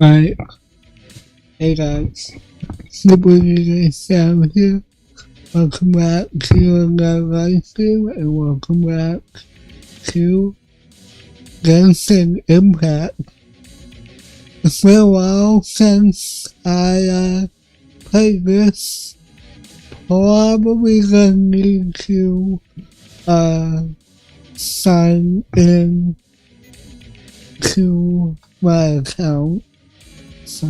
Right. Hey guys, SuperDJShadow here. Welcome back to another live stream and welcome back to Genshin Impact. It's been a while since I played this. Probably gonna need to sign in to my account. So,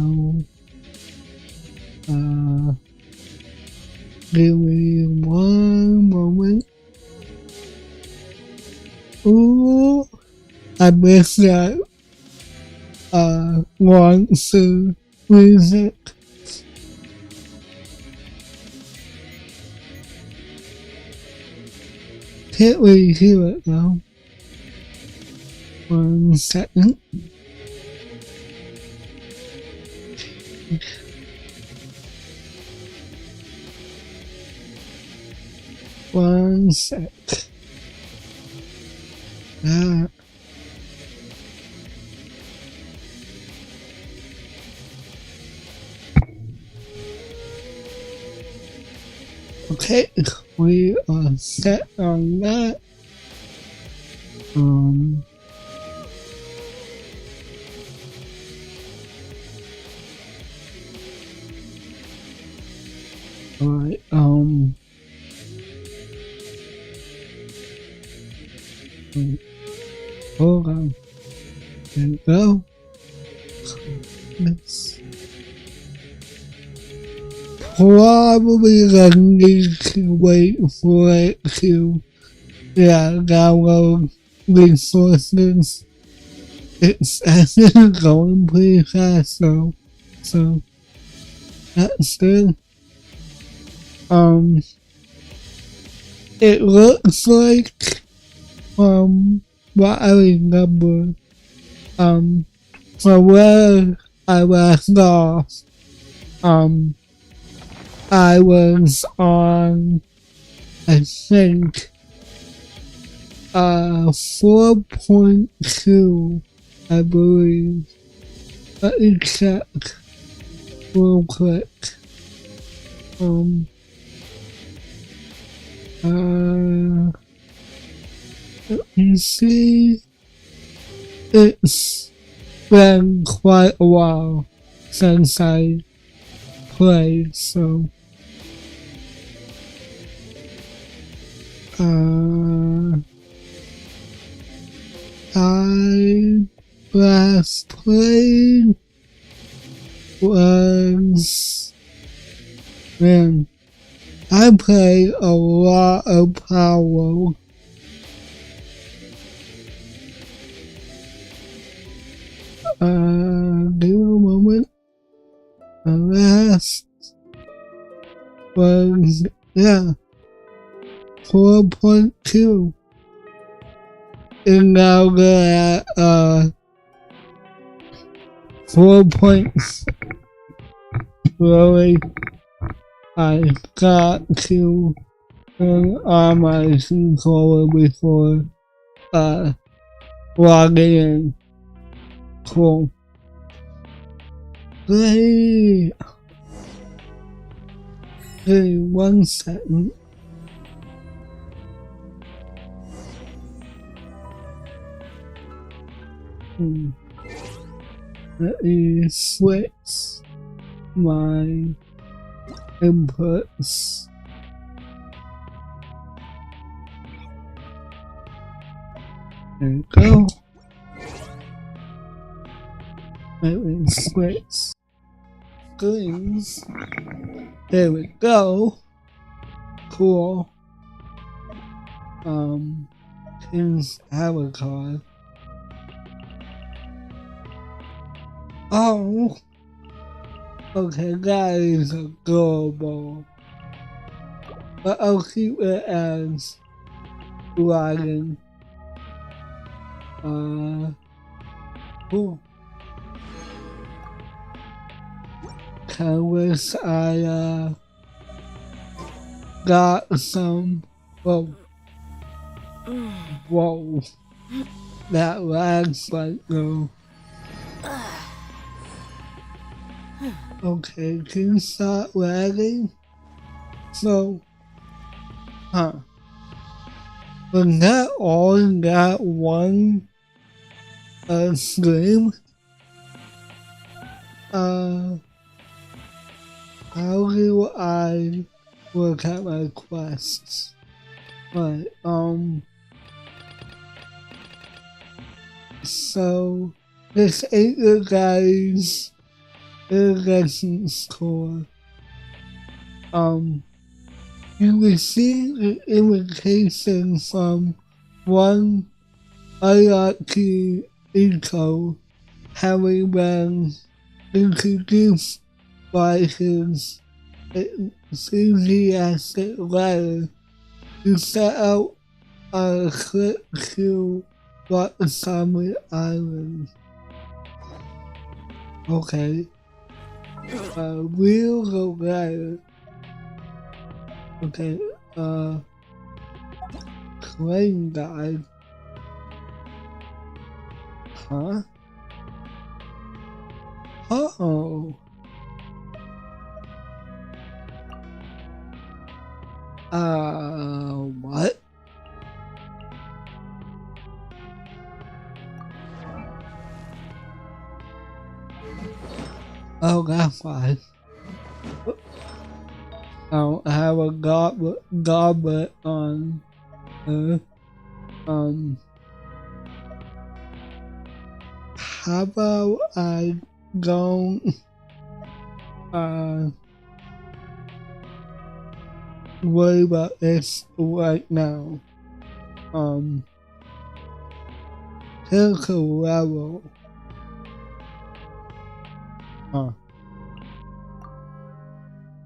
give me one moment. Ooh, I missed that, monster music. Can't really hear it though. 1 second. One sec. Okay, we are set on that. Alright, hold on. There we go. Let's probably gonna need to wait for it to download resources. It's actually going pretty fast though, so that's good. It looks like, from what I remember, from where I left off, I was on, I think, 4.2, I believe. Let me check real quick. Let me see. It's been quite a while since I played, so I last played was, man, I played a lot of Power. Give me a moment. The last was, 4.2. And now we're at, 4 points. Really, I got to turn on my controller before, logging in. Cool. Great. Hey, 1 second. Let me switch my inputs. There we go. Let me switch screens. There we go. Cool. King's avatar. Oh. Okay, that is adorable. But I'll keep it as dragon. Cool. I wish I got some. Whoa. Whoa. That lag's like no. Okay, can you start lagging? So, was that all in that one stream? How do I work out my quests? Right, so this ain't the guy's Genshin score. You received an invitation from one IRT Eco having been introduced by his enthusiastic letter to set out on a trip to Watanabe Island. Okay. We'll go there. Okay, claim guide. Huh? Uh-oh. What? Oh, that's fine. I don't have a goblet on her. How about I don't worry about this right now. Critical level.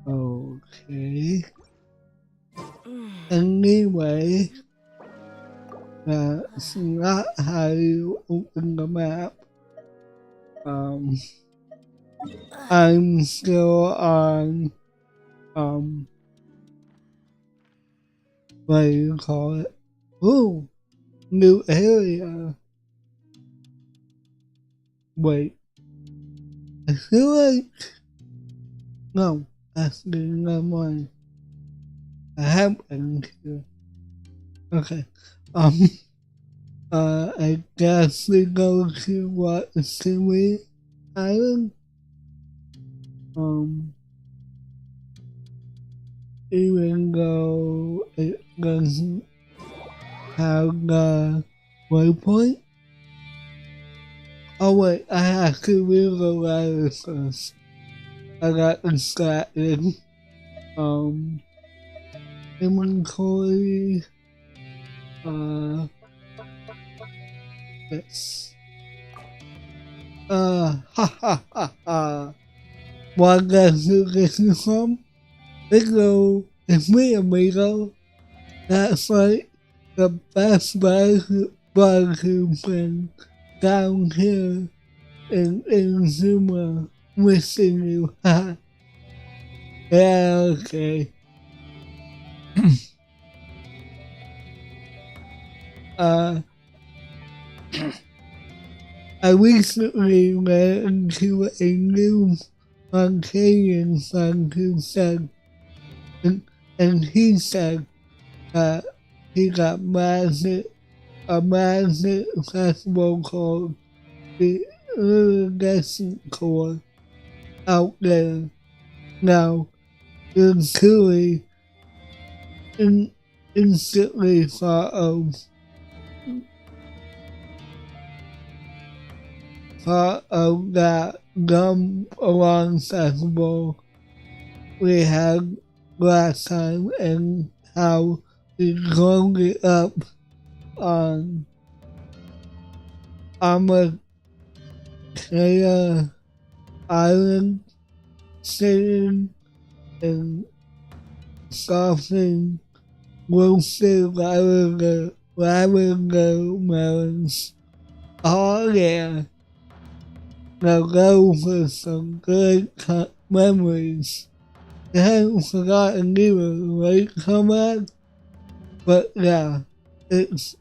Okay. Anyway, that's not how you open the map. I'm still on, what do you call it? Ooh, new area. Wait, I feel like, no, that's the number one. I have been here. Okay, I guess we go to what Seaweed Island? Even though it doesn't have the waypoint? Oh wait, I have to read the letter first. I got distracted. Inventory. Yes. Ha ha ha ha. What does you get from? Hello, it's me, amigo. That's right. The best bug who's been down here in Zuma missing you. Yeah, okay. I recently ran into a new Arcadian son who said, and he said that he got a magnet festival called the Iridescent Core out there. Now, you're truly instantly thought of part of that jump along festival we had last time and how we closed it up on Amakea Island, sitting and scoffing roasted lavender melons. Oh yeah, now go for some good memories. I haven't forgotten either, right, Comrade? But yeah, it'd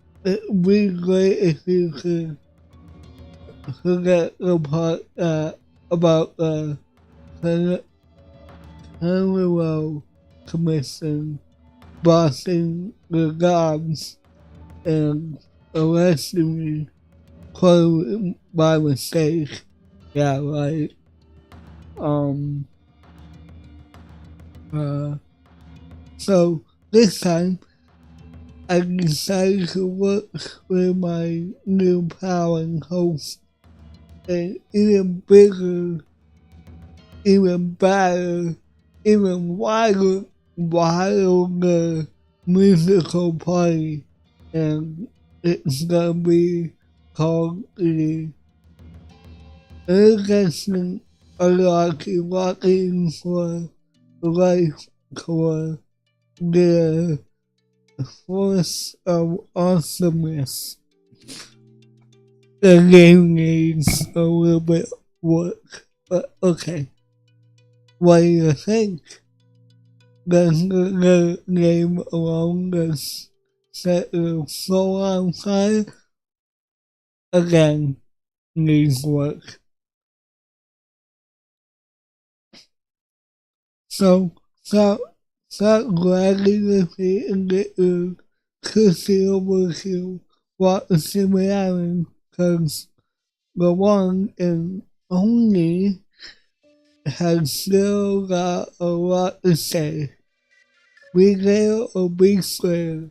be great if you could forget the part about the Federal Commission bossing the jobs and arresting me quite by mistake. Yeah, right. So this time I decided to work with my new pal and host an even bigger, even better, even wilder musical party, and it's gonna be called the Genshin Walking for Life Tour, the Force of Awesomeness. The game needs a little bit of work, but okay. What do you think? Does the game alone just set your soul on fire? Again, needs work. So, stop dragging the feet and get your cushy overkill while assimilating, cause the one and only has still got a lot to say. Be there or be square.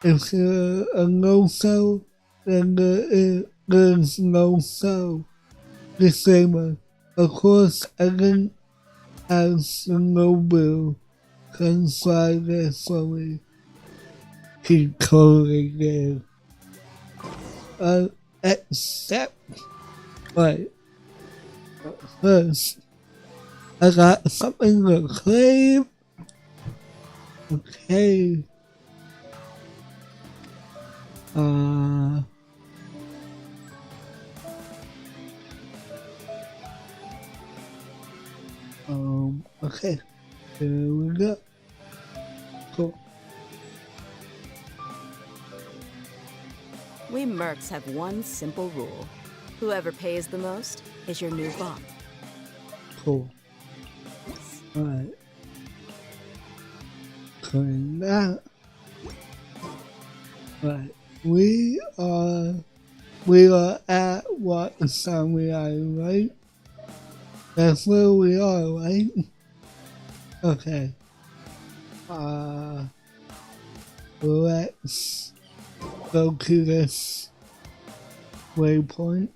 If you're a no-so, then there's no so. Disclaimer. Of course, I didn't have no bill transcribe this for me. He totally did. Except, wait. First, I got something to claim. Okay. Okay. Here we go. Cool. We mercs have one simple rule. Whoever pays the most is your new boss. Cool. Alright. Clean that. Right. We are at what time we are, right? That's where we are, right? Okay. Let's go to this waypoint.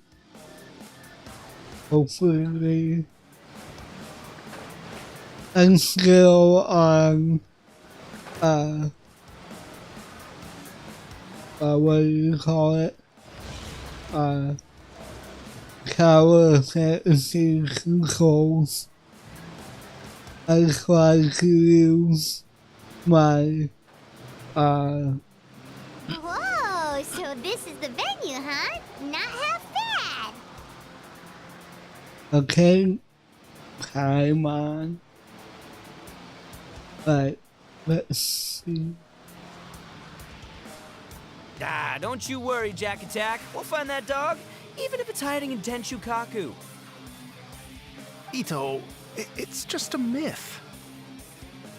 Hopefully, I'm still on, what do you call it? Tower fantasy controls. I try to use my, Whoa, so this is the venue, huh? Not half bad. Okay, time on. Right, let's see. Ah, don't you worry, Jack Attack. We'll find that dog, even if it's hiding in Tenshukaku. Ito, it's just a myth.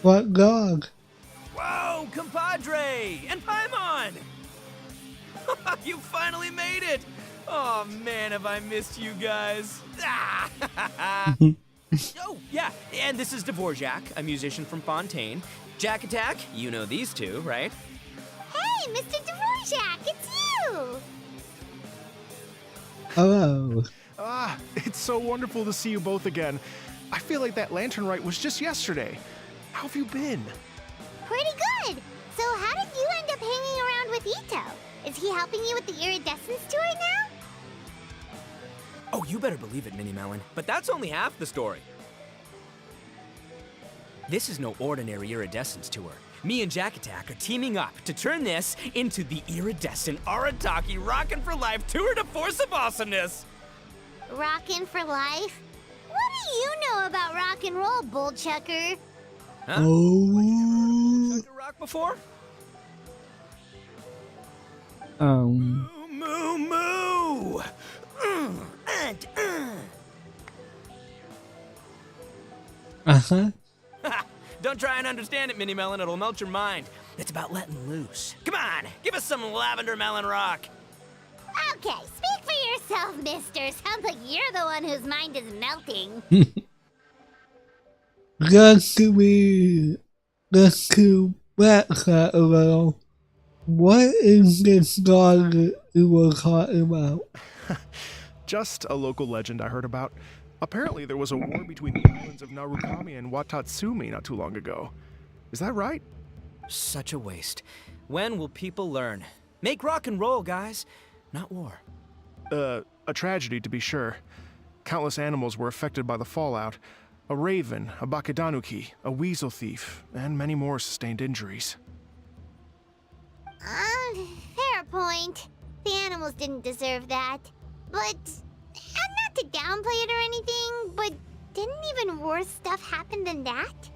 What dog? Whoa, compadre! And Paimon! You finally made it! Oh man, have I missed you guys. Oh, yeah, and this is Dvorak, a musician from Fontaine. Jack Attack, you know these two, right? Hey, Mr. Dvorak, it's you! Oh. It's so wonderful to see you both again. I feel like that lantern rite was just yesterday. How have you been? Pretty good. So how did you end up hanging around with Ito? Is he helping you with the iridescence tour now? Oh, you better believe it, Mini Melon. But that's only half the story. This is no ordinary iridescence tour. Me and Jack Attack are teaming up to turn this into the iridescent Arataki Rockin' for Life Tour de Force of Awesomeness. Rockin' for life? What do you know about rock and roll, Bullchucker? Huh? Oh. Chucked a rock before? Um. Moo moo! Uh-huh. Don't try and understand it, Mini Melon. It'll melt your mind. It's about letting loose. Come on, give us some lavender melon rock. Okay, speak for yourself, mister. Sounds like you're the one whose mind is melting. Let's go back a little. What is this dog you were talking about? Just a local legend I heard about. Apparently there was a war between the islands of Narukami and Watatsumi not too long ago. Is that right? Such a waste. When will people learn? Make rock and roll, guys, not war. A tragedy to be sure. Countless animals were affected by the fallout. A raven, a bakedanuki, a weasel thief, and many more sustained injuries. Fair point. The animals didn't deserve that. But, and not to downplay it or anything, but didn't even worse stuff happen than that?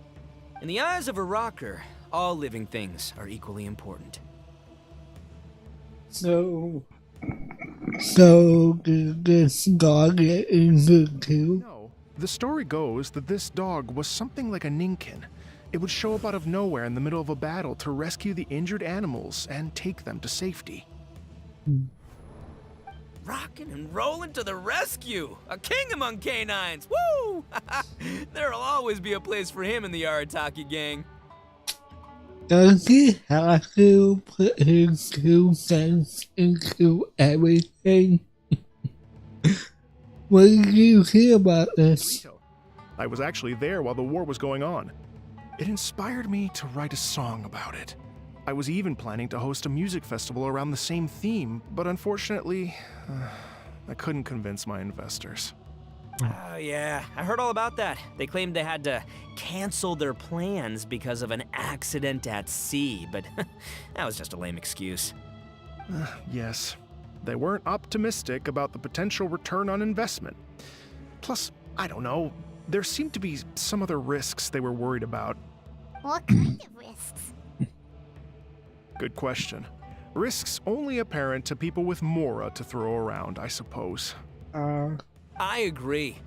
In the eyes of a rocker, all living things are equally important. So did this dog get injured too? No. The story goes that this dog was something like a ninkin. It would show up out of nowhere in the middle of a battle to rescue the injured animals and take them to safety. Rockin' and rollin' to the rescue! A king among canines! Woo! There'll always be a place for him in the Arataki gang. Does he have to put his 2 cents into everything? What did you hear about this? I was actually there while the war was going on. It inspired me to write a song about it. I was even planning to host a music festival around the same theme, but unfortunately, I couldn't convince my investors. Oh yeah, I heard all about that. They claimed they had to cancel their plans because of an accident at sea, but that was just a lame excuse. Yes, they weren't optimistic about the potential return on investment. Plus, I don't know, there seemed to be some other risks they were worried about. What kind of risks? Good question. Risks only apparent to people with Mora to throw around, I suppose. I agree.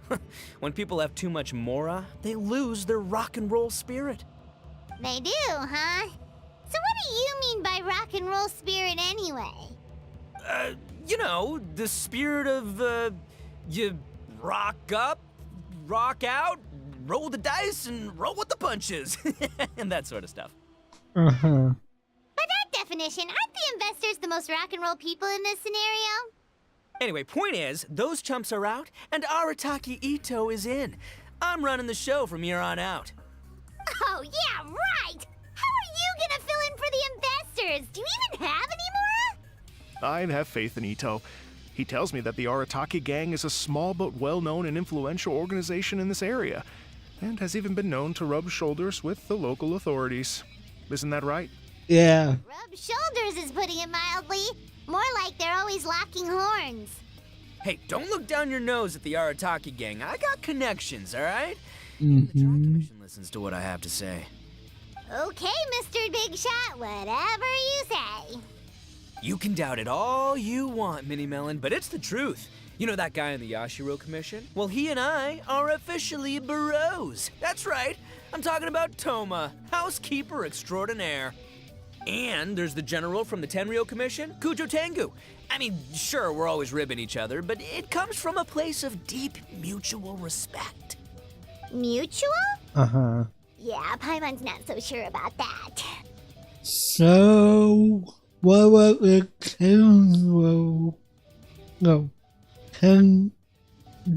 When people have too much Mora, they lose their rock and roll spirit. They do, huh? So what do you mean by rock and roll spirit anyway? You know, the spirit of, you rock up, rock out, roll the dice, and roll with the punches. And that sort of stuff. Uh-huh. By that definition, aren't the investors the most rock and roll people in this scenario? Anyway, point is, those chumps are out, and Arataki Ito is in. I'm running the show from here on out. Oh, yeah, right! How are you gonna fill in for the investors? Do you even have any more? I have faith in Ito. He tells me that the Arataki gang is a small but well-known and influential organization in this area, and has even been known to rub shoulders with the local authorities. Isn't that right? Yeah. Rub shoulders is putting it mildly. More like they're always locking horns. Hey, don't look down your nose at the Arataki gang. I got connections, all right? Mm-hmm. The Tri Commission listens to what I have to say. Okay, Mr. Big Shot, whatever you say. You can doubt it all you want, Mini Melon, but it's the truth. You know that guy in the Yashiro Commission? Well, he and I are officially bros. That's right. I'm talking about Toma, housekeeper extraordinaire. And there's the general from the Tenryo Commission, Kujo Tengu. I mean, sure, we're always ribbing each other, but it comes from a place of deep mutual respect. Mutual? Uh-huh. Yeah, Paimon's not so sure about that. So, what about the Tenryo? No. Thank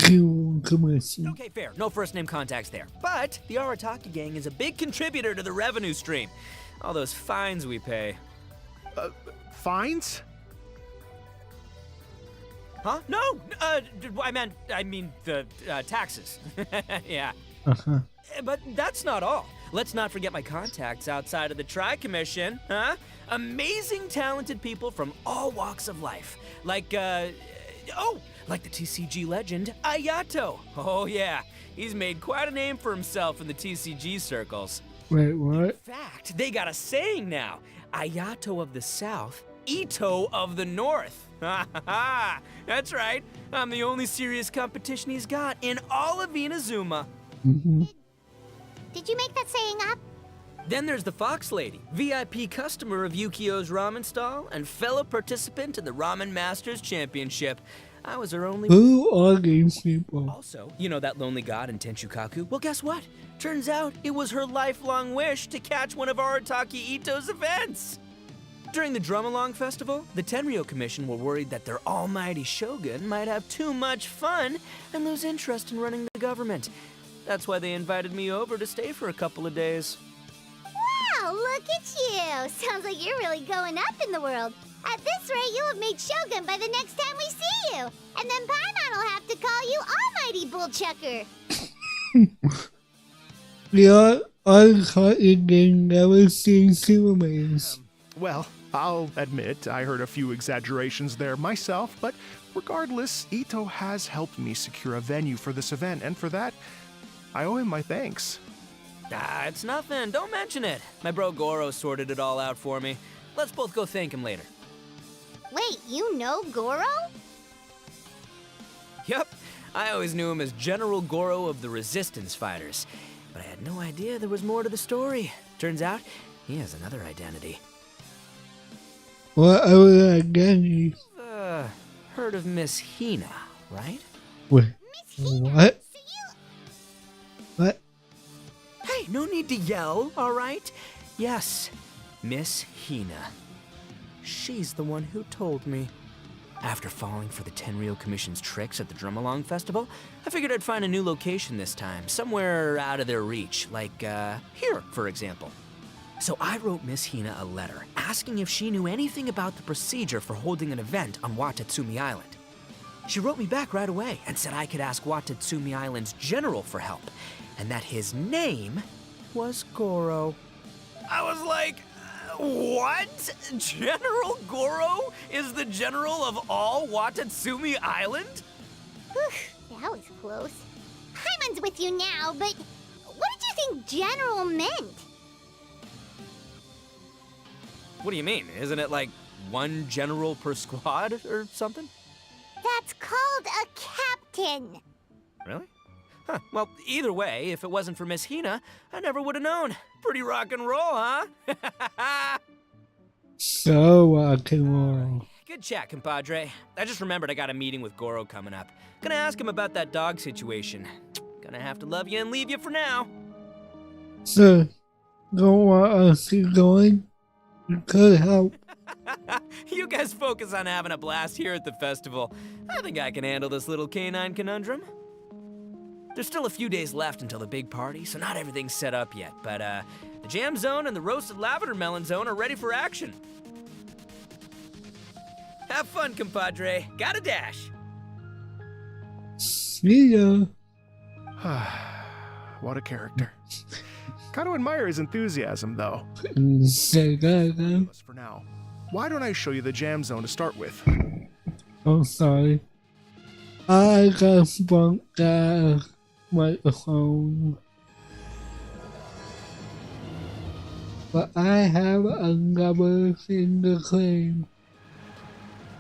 you, Commission. Okay, fair. No first name contacts there. But the Arataki gang is a big contributor to the revenue stream. All those fines we pay. Fines? Huh? No! I mean the taxes. Yeah. But that's not all. Let's not forget my contacts outside of the Tri-Commission, huh? Amazing, talented people from all walks of life. Like the TCG legend, Ayato. Oh yeah, he's made quite a name for himself in the TCG circles. Wait, what? In fact, they got a saying now. Ayato of the South, Ito of the North. Ha ha ha! That's right. I'm the only serious competition he's got in all of Inazuma. Did you make that saying up? Then there's the Fox Lady, VIP customer of Yukio's ramen stall and fellow participant in the Ramen Masters Championship. I was her only... Who are these people? Also, you know that lonely god in Tenshukaku? Well, guess what? Turns out it was her lifelong wish to catch one of Arataki Ito's events. During the Drum-Along Festival, the Tenryo Commission were worried that their almighty shogun might have too much fun and lose interest in running the government. That's why they invited me over to stay for a couple of days. Wow, look at you! Sounds like you're really going up in the world. At this rate, you'll have made Shogun by the next time we see you. And then Paimon will have to call you Almighty Bullchucker. Yeah, I thought you never seen Supermans. Well, I'll admit I heard a few exaggerations there myself, but regardless, Ito has helped me secure a venue for this event, and for that, I owe him my thanks. Ah, it's nothing. Don't mention it. My bro Goro sorted it all out for me. Let's both go thank him later. Wait, you know Goro? Yep. I always knew him as General Goro of the Resistance Fighters. But I had no idea there was more to the story. Turns out, he has another identity. What other identity? Heard of Miss Hina, right? Wait, Miss Hina, what? so you... What? Hey, no need to yell, all right? Yes, Miss Hina. She's the one who told me. After falling for the Tenryo Commission's tricks at the Drum-Along Festival, I figured I'd find a new location this time, somewhere out of their reach, like, here, for example. So I wrote Miss Hina a letter, asking if she knew anything about the procedure for holding an event on Watatsumi Island. She wrote me back right away and said I could ask Watatsumi Island's general for help, and that his name was Goro. I was like, what? General Goro is the general of all Watatsumi Island? Whew, that was close. Paimon's with you now, but what did you think General meant? What do you mean? Isn't it like one general per squad or something? That's called a captain. Really? Huh. Well, either way, if it wasn't for Miss Hina, I never would have known. Pretty rock and roll, huh? So rock and roll. Good chat, compadre. I just remembered I got a meeting with Goro coming up. Gonna ask him about that dog situation. Gonna have to love you and leave you for now. So, don't want us to keep going? You could help. You guys focus on having a blast here at the festival. I think I can handle this little canine conundrum. There's still a few days left until the big party, so not everything's set up yet, but the jam zone and the roasted lavender melon zone are ready for action. Have fun, compadre. Gotta dash. See ya. What a character. Gotta admire his enthusiasm, though. Say that again. For now, why don't I show you the jam zone to start with? Oh, sorry. I got bumped that microphone. But I have another thing to claim.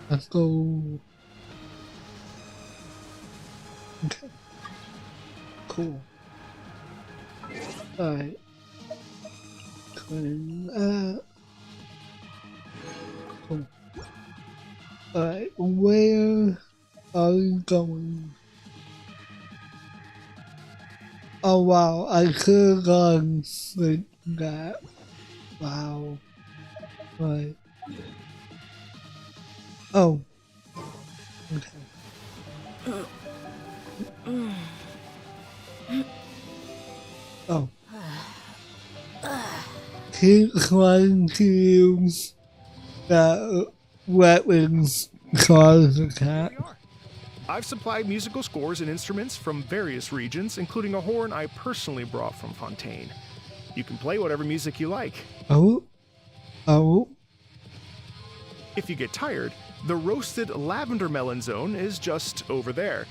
Let's go. Okay. Cool. Alright. Claim that. Cool. Alright, where are we going? Oh wow, I could have gone with that. Wow. Right. Oh. Okay. Oh. Keep trying to use the weapons cause attack. I've supplied musical scores and instruments from various regions, including a horn I personally brought from Fontaine. You can play whatever music you like. Oh. Oh. If you get tired, the roasted lavender melon zone is just over there.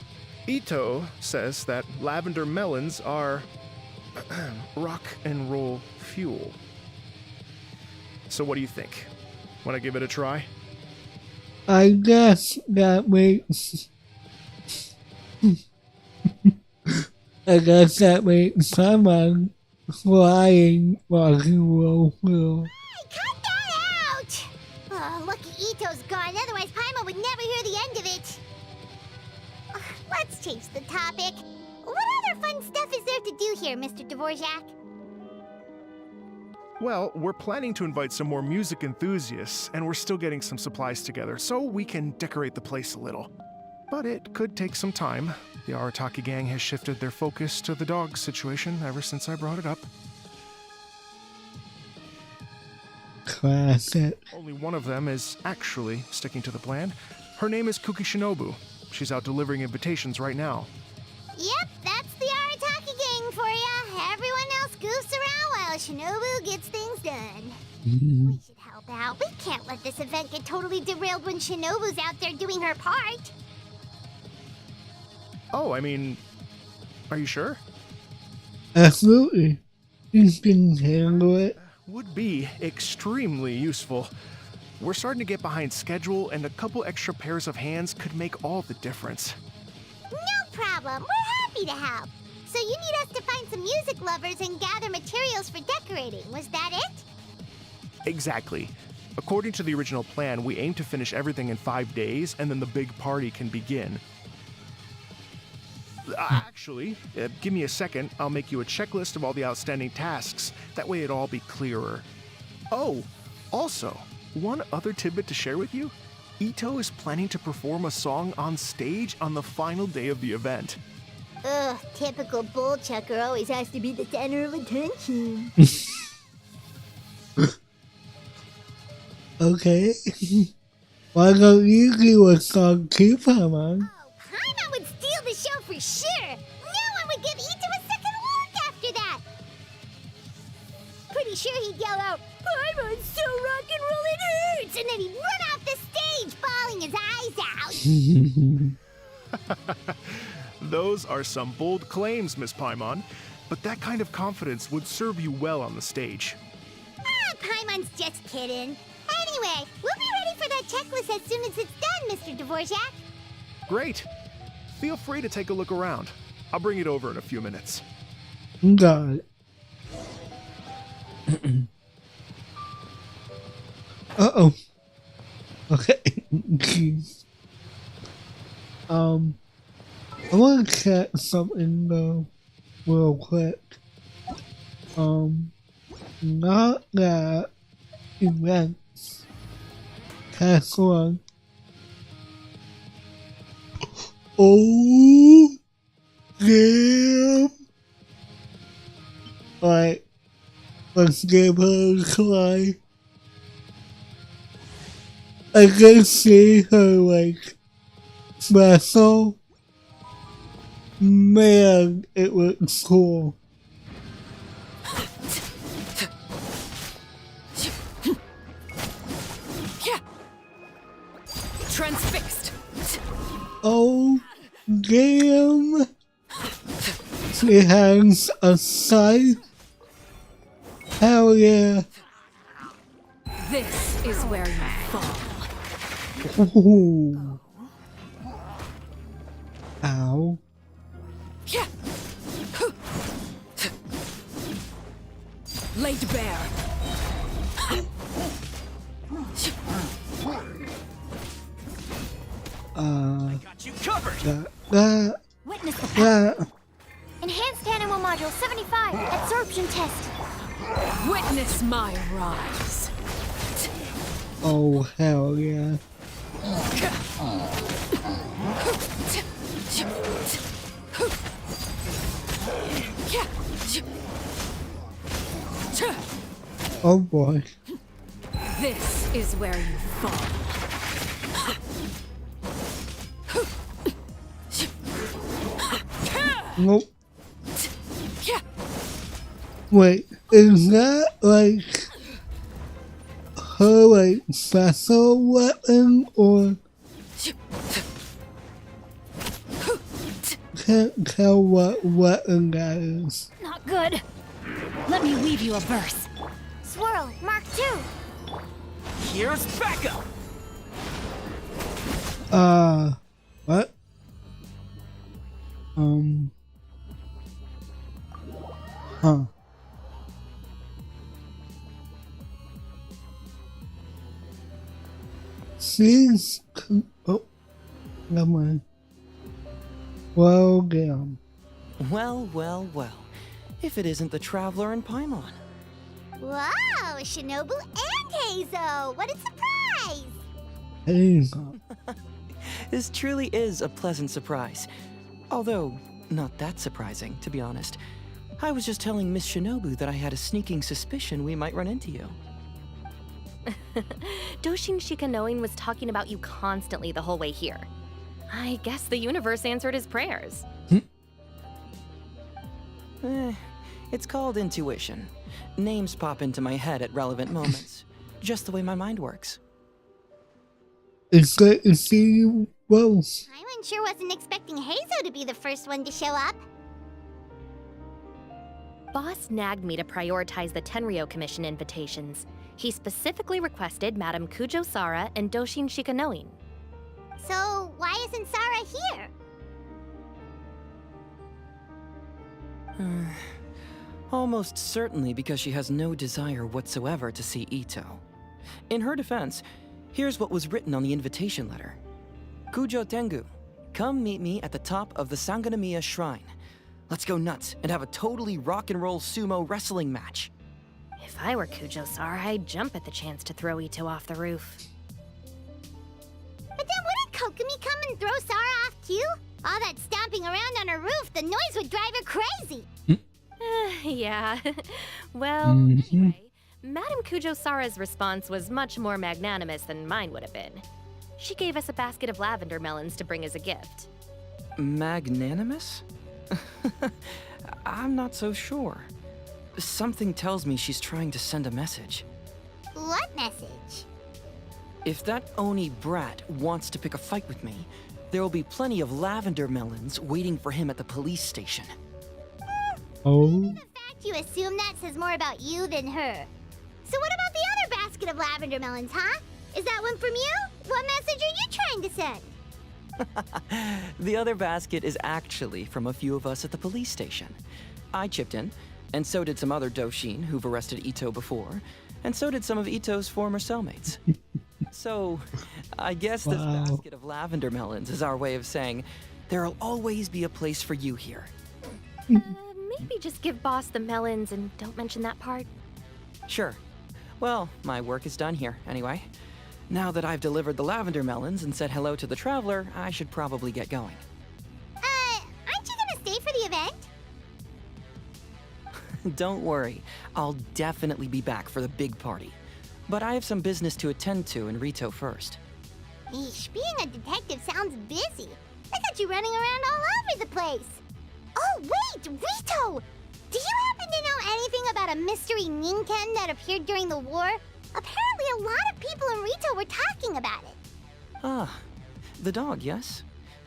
Ito says that lavender melons are rock and roll fuel. So what do you think? Want to give it a try? I guess that makes someone flying rock and roll fuel. Cut that out! Oh, lucky Ito's gone, otherwise Paimon would never hear the end of it. Let's change the topic. What other fun stuff is there to do here, Mr. Dvorak? Well, we're planning to invite some more music enthusiasts, and we're still getting some supplies together, so we can decorate the place a little. But it could take some time. The Arataki gang has shifted their focus to the dog situation ever since I brought it up. Classic. Only one of them is actually sticking to the plan. Her name is Kuki Shinobu. She's out delivering invitations right now. Yep, that's the Arataki gang for ya. Everyone else goofs around while Shinobu gets things done. We should help out. We can't let this event get totally derailed when Shinobu's out there doing her part. Oh, I mean, are you sure? Absolutely. You can handle it. Would be extremely useful. We're starting to get behind schedule, and a couple extra pairs of hands could make all the difference. No problem. We're happy to help. So you need us to find some music lovers and gather materials for decorating. Was that it? Exactly. According to the original plan, we aim to finish everything in 5 days, and then the big party can begin. Actually, give me a second. I'll make you a checklist of all the outstanding tasks. That way it'll all be clearer. Oh, also, one other tidbit to share with you. Ito is planning to perform a song on stage on the final day of the event. Ugh, typical bull chucker always has to be the center of attention. Okay. Why don't you do a song too, Paimon? Oh, Paimon would steal the show for sure. No one would give Ito a second look after that. Pretty sure he'd yell out, "Paimon's so rock and roll it hurts!" And then he'd run off the stage, bawling his eyes out. Those are some bold claims, Miss Paimon, but that kind of confidence would serve you well on the stage. Ah, Paimon's just kidding. Anyway, we'll be ready for that checklist as soon as it's done, Mr. Dvorak. Great. Feel free to take a look around. I'll bring it over in a few minutes. Got it. Uh-oh. Okay. Jeez. I want to check something though, real quick. Not that events. Test one. Oh, damn. Alright, let's give her a try. I can see her like special. Man, it looks cool. Transfixed. Oh, damn. She has a sight. Hell yeah. This is where you fall. Ooh. Ow. Laid bare. Got you covered. Witness the that. Enhanced Animal Module 75, absorption test. Witness my rise. Oh, hell yeah. Oh boy. This is where you fall. Nope. Wait, is that like her like special weapon or can't tell what weapon that is? Not good. Let me weave you a verse. Swirl, Mark 2. Here's backup! What? Huh. She's, oh, never mind. Well, damn. Well, well, well. If it isn't the Traveler and Paimon. Wow, Shinobu and Heizo! What a surprise! Hey, This truly is a pleasant surprise. Although, not that surprising, to be honest. I was just telling Miss Shinobu that I had a sneaking suspicion we might run into you. Doshin Shikanoin was talking about you constantly the whole way here. I guess the universe answered his prayers. It's called intuition. Names pop into my head at relevant moments. Just the way my mind works. it's great to see you both. Paimon sure wasn't expecting Heizo to be the first one to show up. Boss nagged me to prioritize the Tenryo Commission invitations. He specifically requested Madame Kujo Sara and Doshin Shikanoin. So, why isn't Sara here? Almost certainly because she has no desire whatsoever to see Ito. In her defense, here's what was written on the invitation letter. Kujo Tengu, come meet me at the top of the Sanganamiya Shrine. Let's go nuts and have a totally rock and roll sumo wrestling match. If I were Kujo Sara, I'd jump at the chance to throw Ito off the roof. But then wouldn't Kokumi come and throw Sara off too? All that stomping around on her roof, the noise would drive her crazy. Yeah. Well, anyway, Madame Kujo Sara's response was much more magnanimous than mine would have been. She gave us a basket of lavender melons to bring as a gift. Magnanimous? I'm not so sure. Something tells me she's trying to send a message. What message? If that Oni brat wants to pick a fight with me, there will be plenty of lavender melons waiting for him at the police station. Oh, The fact you assume that says more about you than her. So what about the other basket of lavender melons, huh? Is that one from you? What message are you trying to send? The other basket is actually from a few of us at the police station. I chipped in, and so did some other Doshin who've arrested Ito before, and so did some of Ito's former cellmates. So, I guess this Wow. basket of lavender melons is our way of saying, there'll always be a place for you here. Maybe just give Boss the melons and don't mention that part. Sure. Well, my work is done here, anyway. Now that I've delivered the lavender melons and said hello to the Traveler, I should probably get going. Aren't you gonna stay for the event? Don't worry, I'll definitely be back for the big party. But I have some business to attend to in Rito first. Eesh, being a detective sounds busy. I got you running around all over the place. Oh, wait, Rito! Do you happen to know anything about a mystery Ninken that appeared during the war? Apparently a lot of people in Rito were talking about it. Ah, the dog, yes?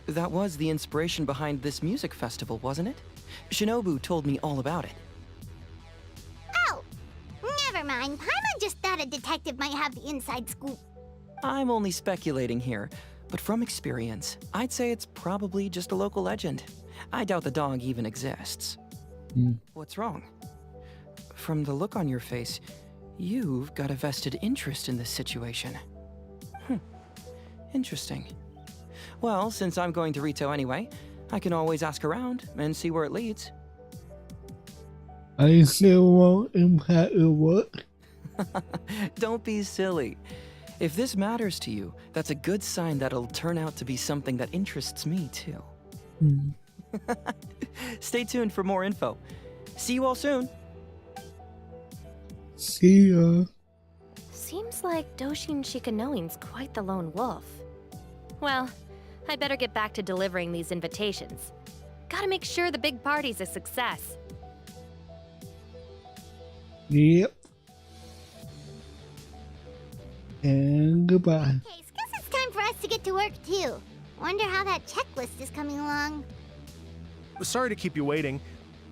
That was the inspiration behind this music festival, wasn't it? Shinobu told me all about it. Oh, never mind. Paimon just thought a detective might have the inside scoop. I'm only speculating here, but from experience, I'd say it's probably just a local legend. I doubt the dog even exists. What's wrong? From the look on your face, you've got a vested interest in this situation. Interesting. Well, since I'm going to Rito anyway, I can always ask around and see where it leads. I still won't impact your work. Don't be silly. If this matters to you, that's a good sign that it'll turn out to be something that interests me too. Stay tuned for more info. See you all soon. See ya. Seems like Doshin Shikanoin's quite the lone wolf. Well, I'd better get back to delivering these invitations. Gotta make sure the big party's a success. Yep. And goodbye. Okay, guess it's time for us to get to work too. Wonder how that checklist is coming along. Sorry to keep you waiting.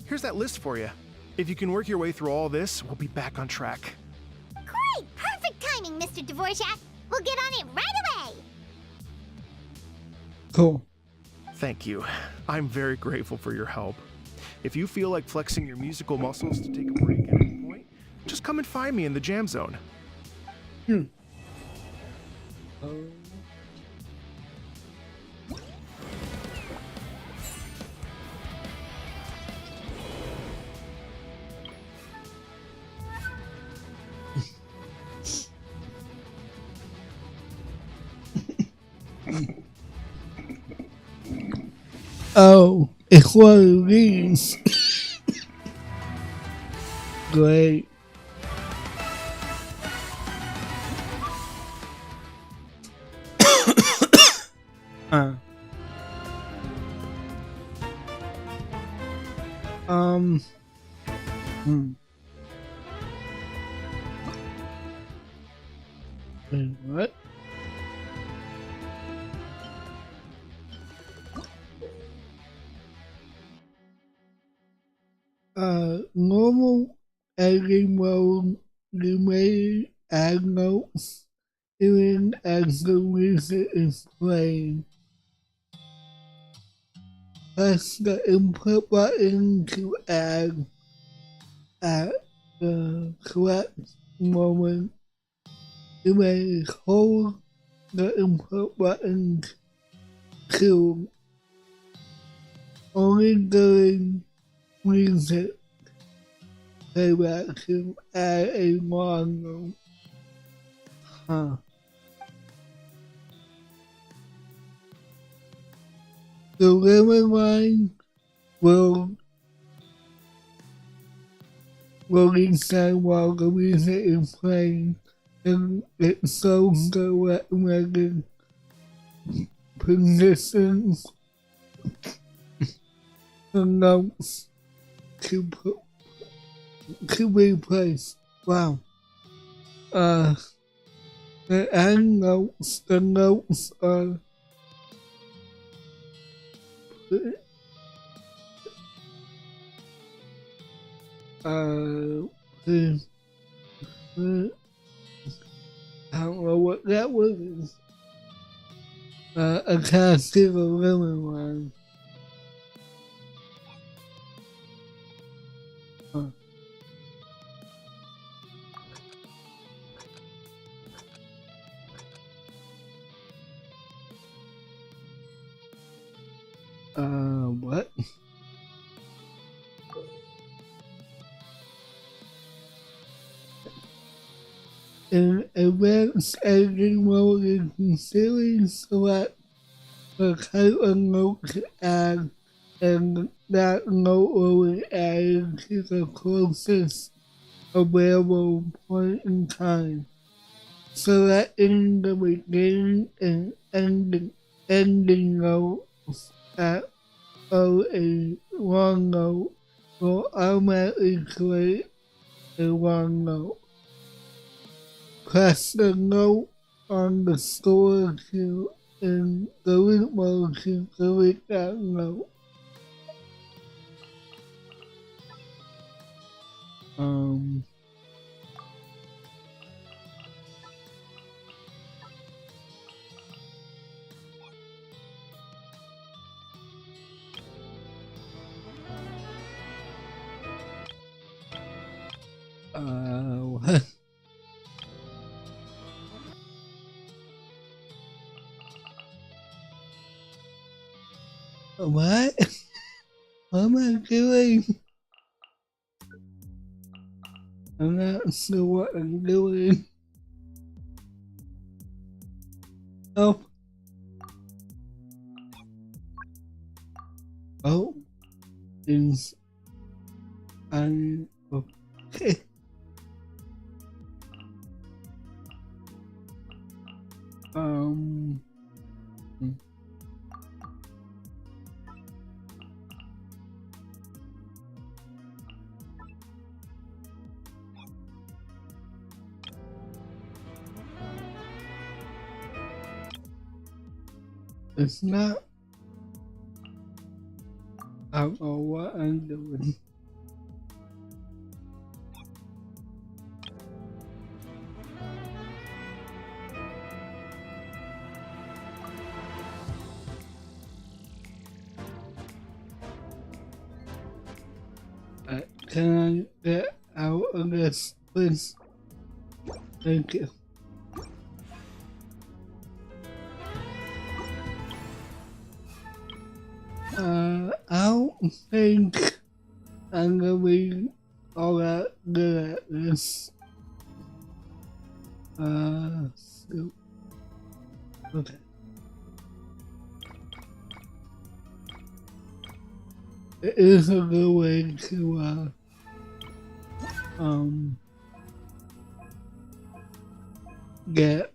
Here's that list for you. If you can work your way through all this, we'll be back on track. Great! Perfect timing, Mr. Dvorak. We'll get on it right away! Cool. Thank you. I'm very grateful for your help. If you feel like flexing your musical muscles to take a break at any point, just come and find me in the jam zone. Oh, it's one of these. Great. uh. Wait, what? Normal editing mode remain add notes even as the music is playing. Press the input button to add at the correct moment. You may hold the input button to only during music playback to add a long note. The limit line will reset while the music is playing, and it shows the recommended positions the notes to be placed. Wow. The end notes, the notes are I don't know what that was. Attached to the limit line. What? In advanced editing mode, you can simply select the type of note to add, and that note will be added to the closest available point in time. Selecting the beginning and ending notes of a long note will automatically create a long note. Press the note on the store queue in the loop mode to delete that note. What? What? What am I doing? I'm not sure what I'm doing. Oh. Oh, is I okay. Um. It's not. I don't know what I'm doing. Can I get out of this, please? Thank you. I don't think I'm gonna be all that good at this. So, okay. It is a good way to, get,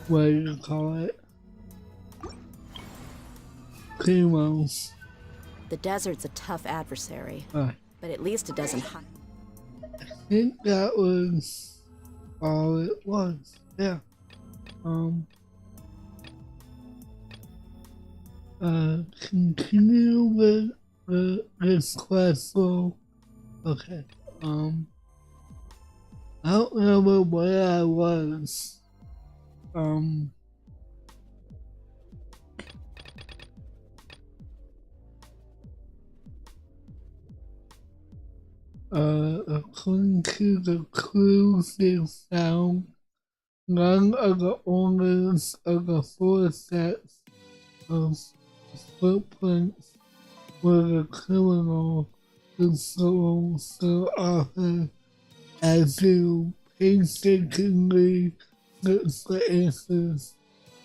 what do you call it? Primo. The desert's a tough adversary, I but at least it doesn't hide. think that was all it was. Yeah. Continue with this quest flow. Okay. I don't remember where I was. According to the clues they found, none of the owners of the 4 sets of footprints were the criminal who stole so often as you painstakingly look for answers.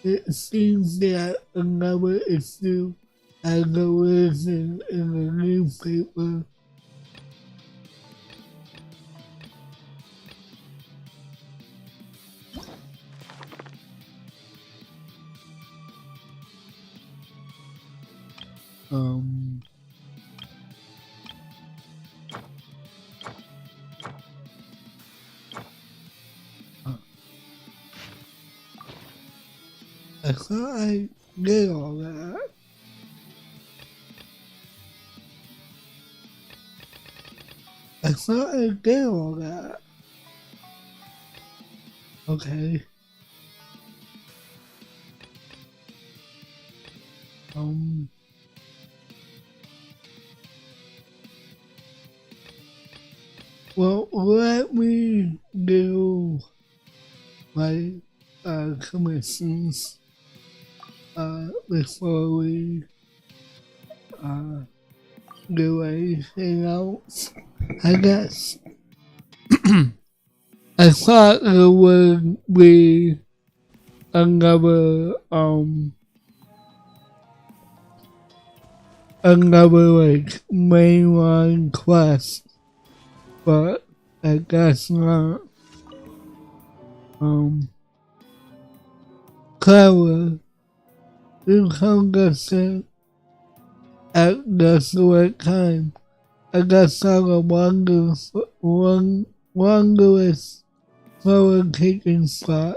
It seems that another issue has arisen in the newspaper. I thought I did all that. I thought I did all that. Okay. Well, let me do my commissions before we do anything else. I guess I thought there would be another like mainline quest, but I guess not. Clever, you come just at just the right time. I guess I'm a wondrous forward-taking spot.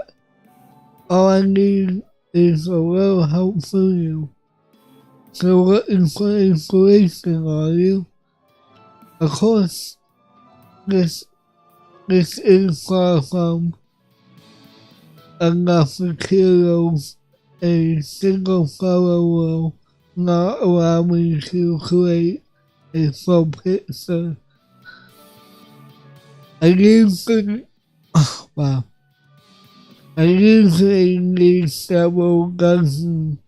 All I need is a little help from you. So looking for inspiration, are you? Of course, this is far from enough materials. A single fellow will not allow me to create a full picture. I usually need several dozen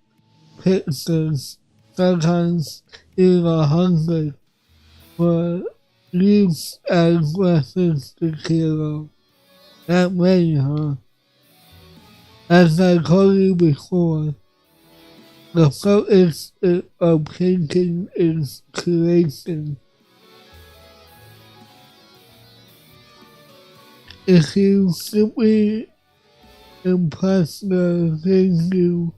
pictures, sometimes even 100, for use as reference material. That way, huh? As I told you before, The focus of painting is creation. If you simply impress the things you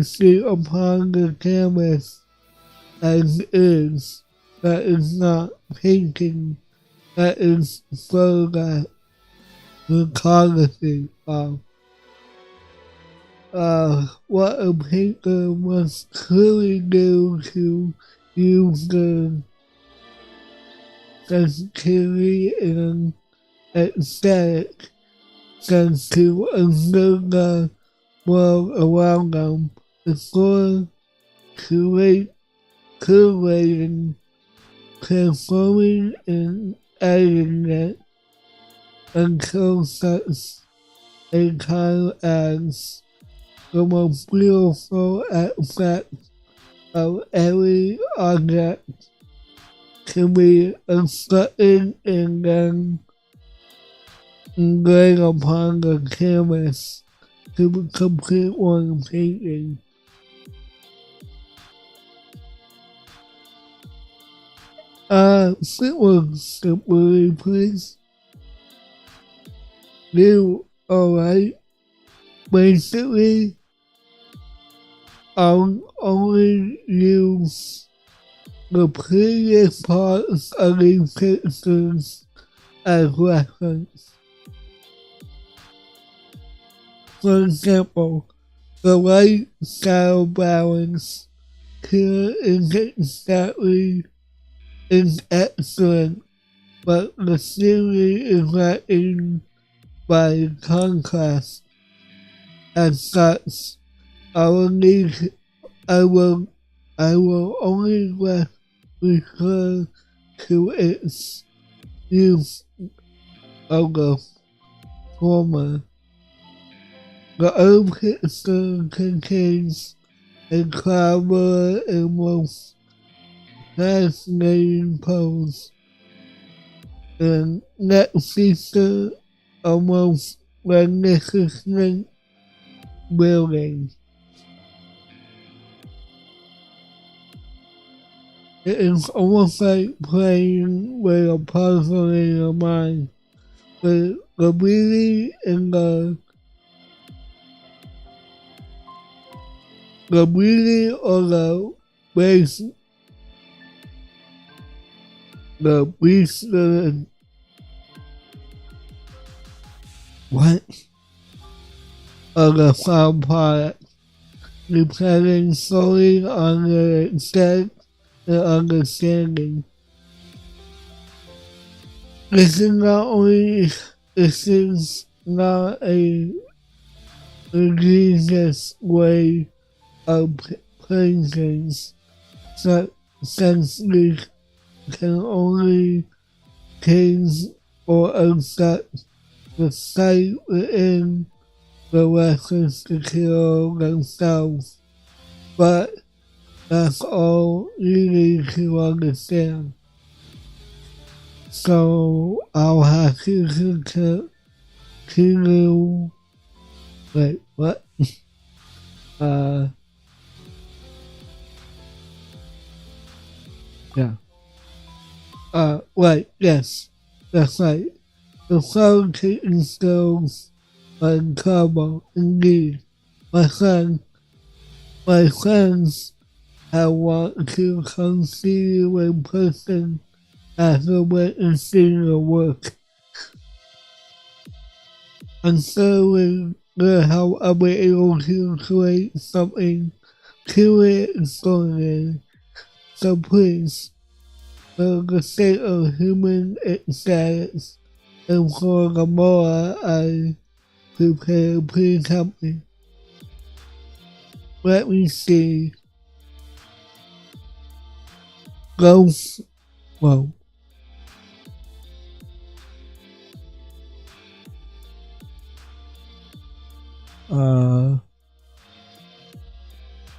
see upon the canvas as is, that is not painting, that is photography. What a painter must clearly do to use the sensitivity and aesthetic sense to observe the world around them before curating, transforming, and editing it until such a time as the most beautiful aspect of every object can be instructed and then engraved upon the canvas to complete one painting. Sit one simply, please. You alright? Basically, I'll only use the previous parts of these pictures as reference. For example, the light shadow balance here is excellent, but the scenery is lacking by contrast. As such, I will only refer to its use of the former. The other picture contains a clever and most fascinating pose, and that feature a most magnificent building. It is almost like playing with a puzzle in your mind. The beauty and the beauty of the base, the beast of the final product, depending solely on the extent and understanding. This is not a egregious way of playing things, since we can only change or accept the sight within the reference material themselves, but that's all you need to understand. So I'll have to continue. Wait, what? Yeah. Right, yes, that's right. The fabricating skills are incredible, indeed. My friends have wanted to come see you in person after witnessing your work. I'm sure with their help I'll be able to create something truly extraordinary. So please, for the sake of human status and for the more I prepare, please help me. Let me see. Ghost. Whoa.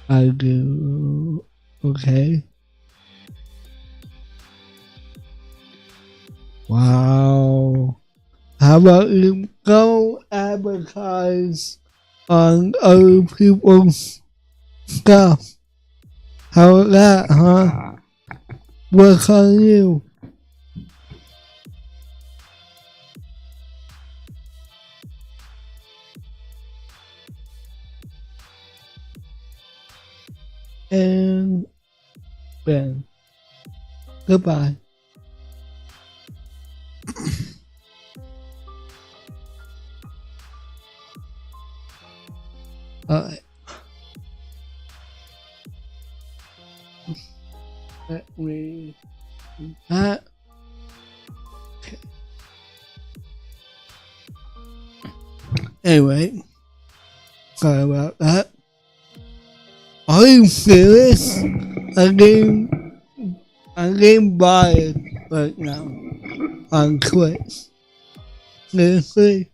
I do. Okay. Wow. How about you go advertise on other people's stuff. How about that, huh? What's on you? And then, goodbye. Alright. Let me do that. Okay. Anyway, sorry about that. Are you serious? I'm getting biased right now on Twitch. Seriously?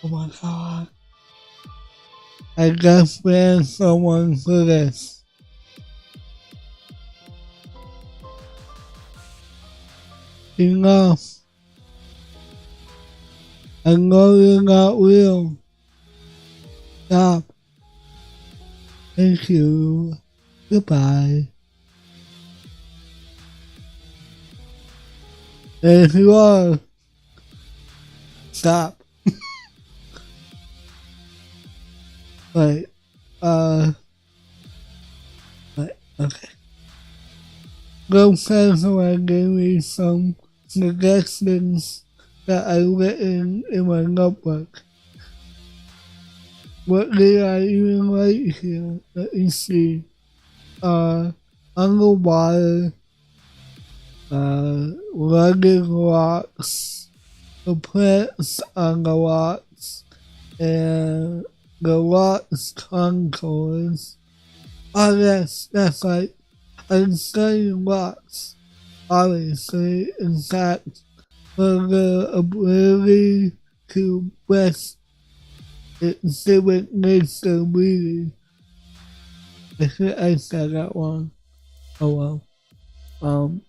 Oh my god. I just banned someone for this. Enough. I know you're not real. Stop. Thank you. Goodbye. And if you are, stop. Wait, wait, okay. Go Samsung gave me some suggestions that I written in my notebook. What did I even write here? Let me see. Underwater, rugged rocks, the plants on the rocks, and the rocks contours. Oh yes, that's right. I'm studying rocks, obviously, in fact, for the ability to best exhibit nature beauty. I think I said that wrong. Oh well.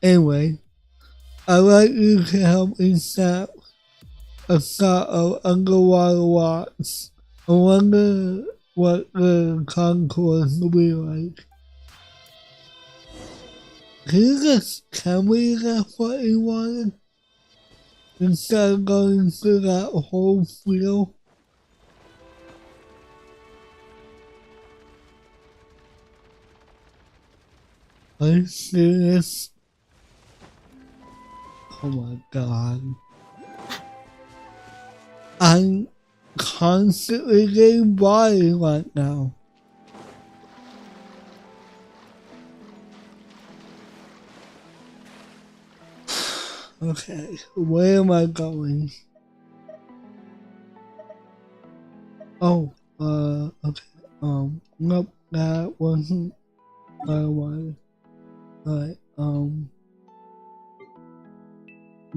Anyway, I'd like you to help me set a shot of underwater rocks. I wonder what the contours will be like. Can you just tell me that's what you wanted? Instead of going through that whole field? Are you serious? Oh my god. I'm constantly getting body right now. Okay, where am I going? Oh, okay. Nope, that wasn't what I wanted. Alright,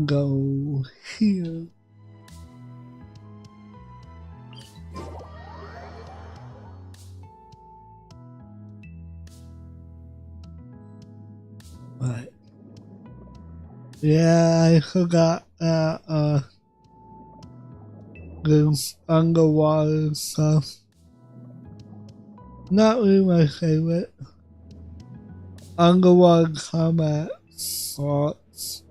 go here. Right. Yeah, I forgot that, this underwater stuff. Not really my favorite. Underwater combat sorts,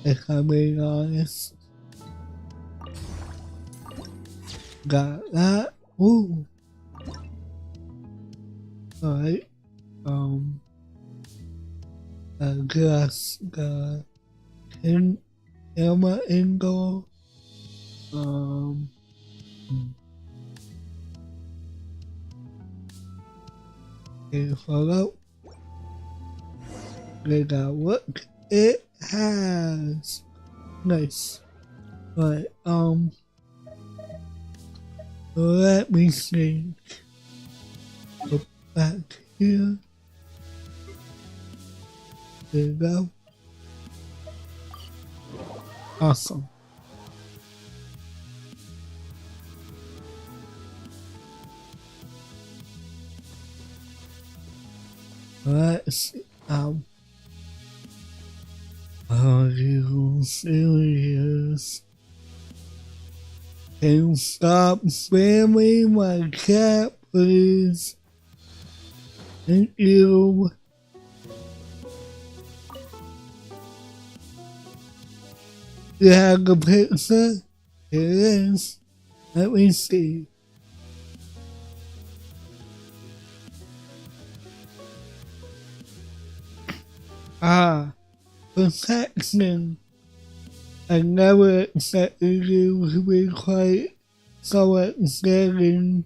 if I'm being honest. Got that. Ooh. Alright. I guess the camera angle. Okay, follow. Look at what it has. Nice. Right, let me see. Go back here. There you go. Awesome. Let's are you serious? Can you stop spamming my cat, please? Thank you. You have the picture? Here it is. Let me see. Protection. I never expected you to be quite so understanding.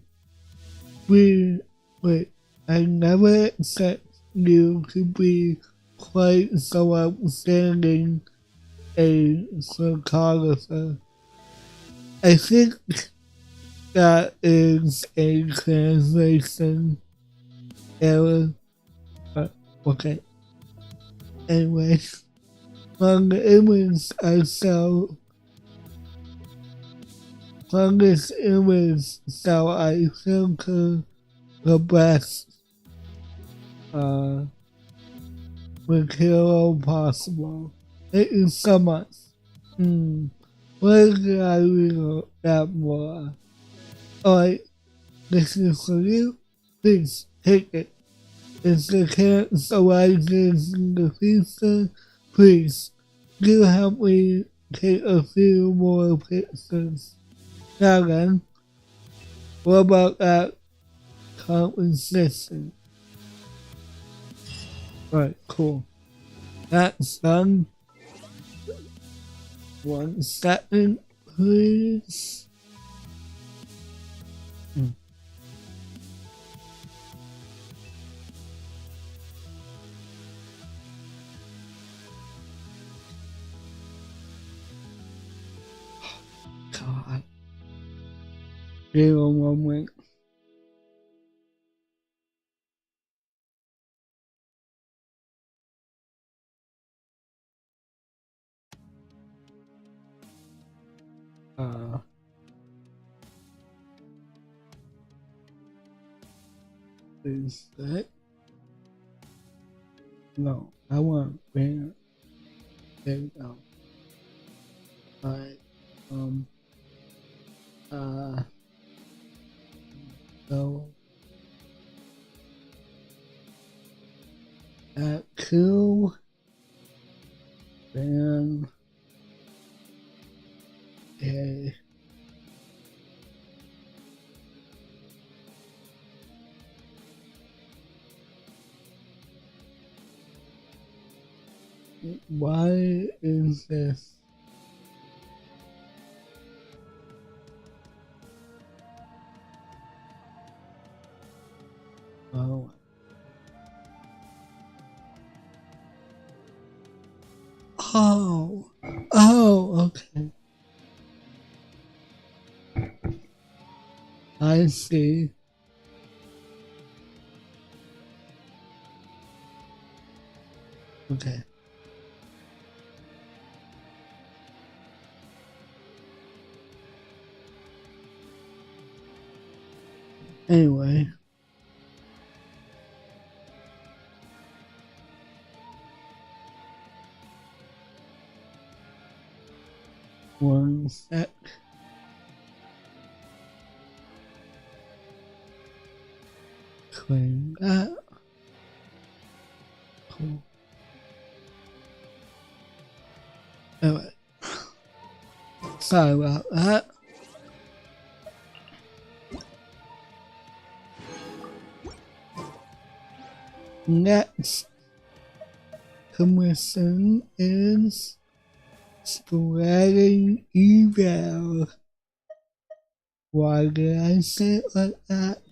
Wait, I never expected you to be quite so outstanding a photographer. I think that is a translation error. But okay. Anyway, from the image I saw, from this image, so I think the best material possible. Thank you so much. Where did I read that more? Alright, this is for you. Please take it. If the cat arises in the future, please do help me take a few more pictures. Now then, what about that compensation? Right, cool. That's done. 1 second, please. God. Give a moment. Is that? No, I want banner. There we go. Alright, so at cool, then a why is this? Oh. Oh, okay. I see. Okay. Anyway. One sec. Clean that. Cool. Anyway. Sorry about that. Next commission is spreading email. Why did I say it like that?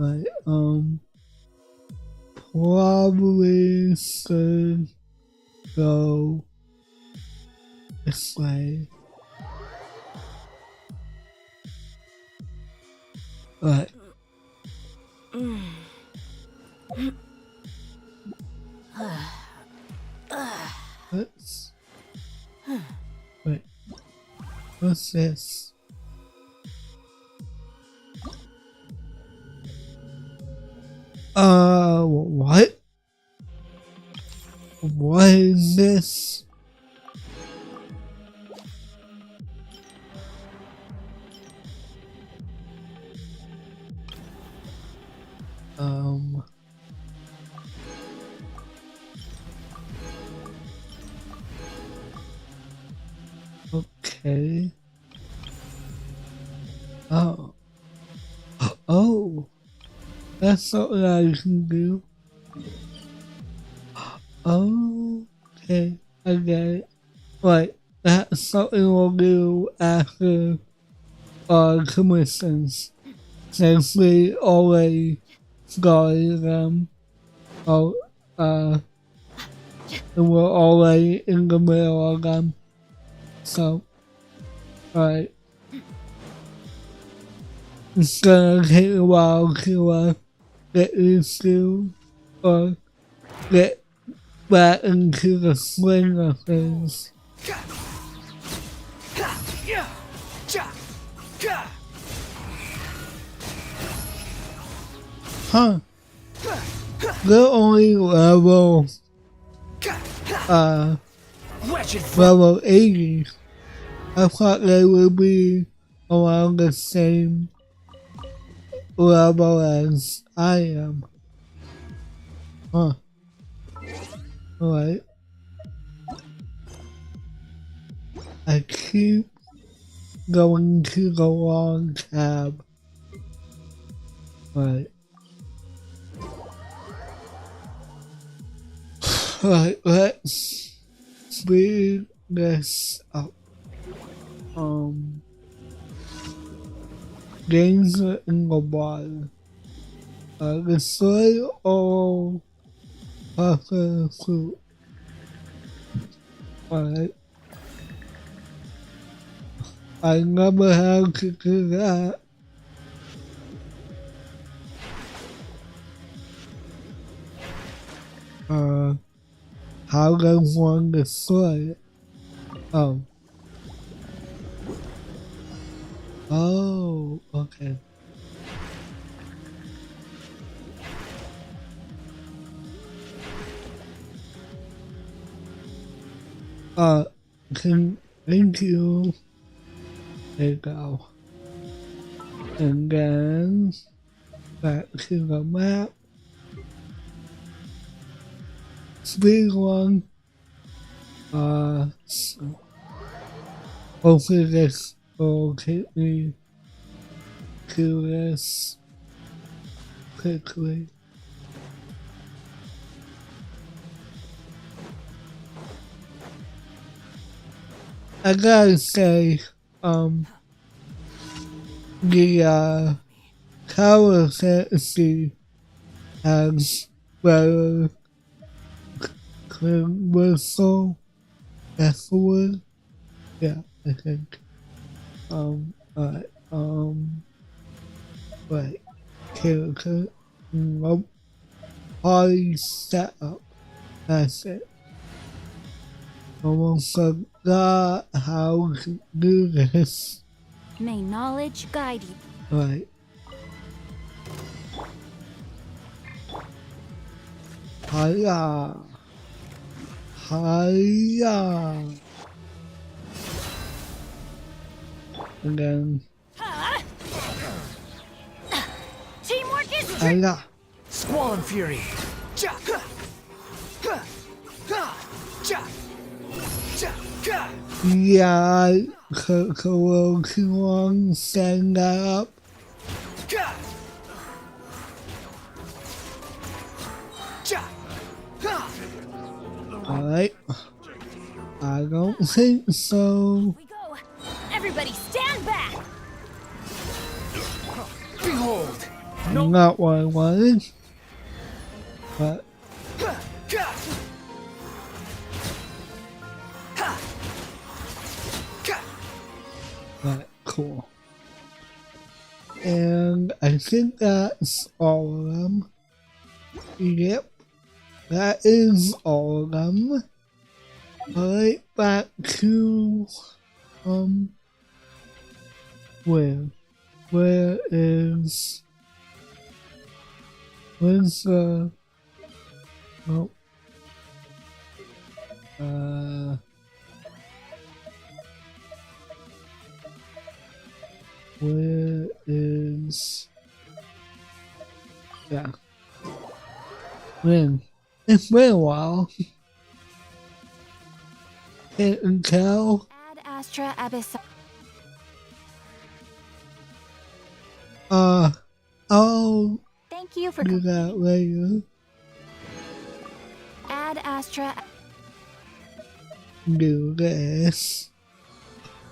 I probably should go this way. Right. Let's wait. What's this? What? What is this? Okay. Oh. Oh. That's something I can do. Oh. Okay. I get it. Right. That's something we'll do after our commissions. Since we already started them. Oh, and we're already in the middle of them. So, right. It's gonna take a while to get used to or get back into the swing of things. Huh. They're only level 80. I thought they would be around the same level as I am. Huh. Alright. I keep going to the wrong tab. Right. Right, let's speed this up. Games in the water. Destroy all popular fruit. Alright. I never had to do that. How does one destroy it? Oh. Oh, okay. Thank you. There you go. And then back to the map. Speed one. So hopefully this will take me to this quickly. I gotta say, the tower fantasy has better whistle. That's the word? Yeah, I think. Alright, right. Character. Nope. Party setup. That's it. Almost forgot how to do this. May knowledge guide you. Right. Hiya. Hiya. And then. Teamwork is Hiya. Squall and Fury. Yeah, will Kuang stand that up? Alright. I don't think so. we go. Everybody stand back. Behold. Not what I wanted. But right, cool. And I think that's all of them. Yep, that is all of them. Alright, back to where is Where's the... Oh. Where is... Yeah. When? It's been a while. Can't tell. Ad Astra Abyssa. I'll Thank you for do that later. Ad Astra. Do this.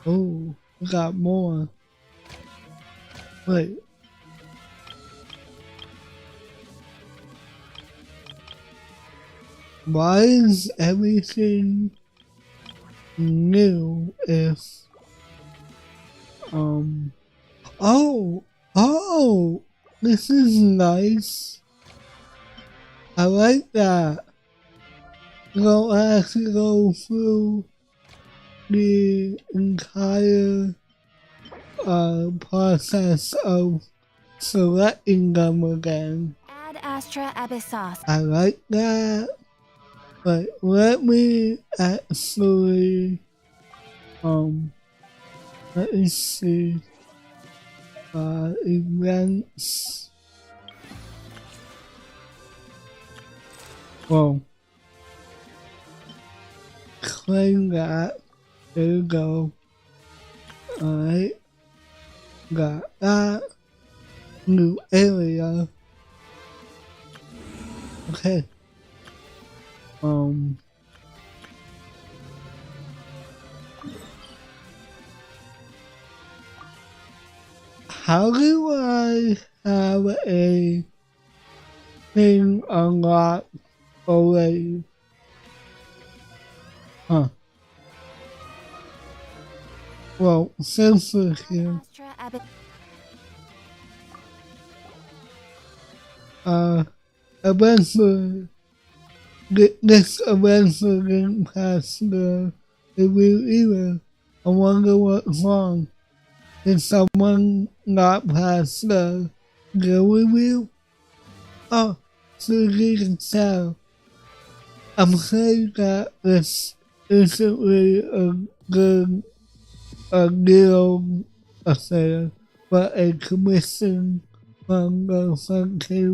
Oh, we got more. Wait. Why is everything new if oh, this is nice. I like that. You don't have to go through the entire process of selecting them again. Ad Astra Abyssos. I like that. But let me actually let me see events. Whoa. Claim that. There you go. Alright. Got that. New area. Okay. How do I have a thing unlocked already? Huh. Well, since we're here, Astra Abyss. eventually, this eventually didn't pass the review either. I wonder what's wrong. Did someone not pass the review? Oh, so you can tell. I'm saying that this isn't really a good, deal affair, but a commission from the Funky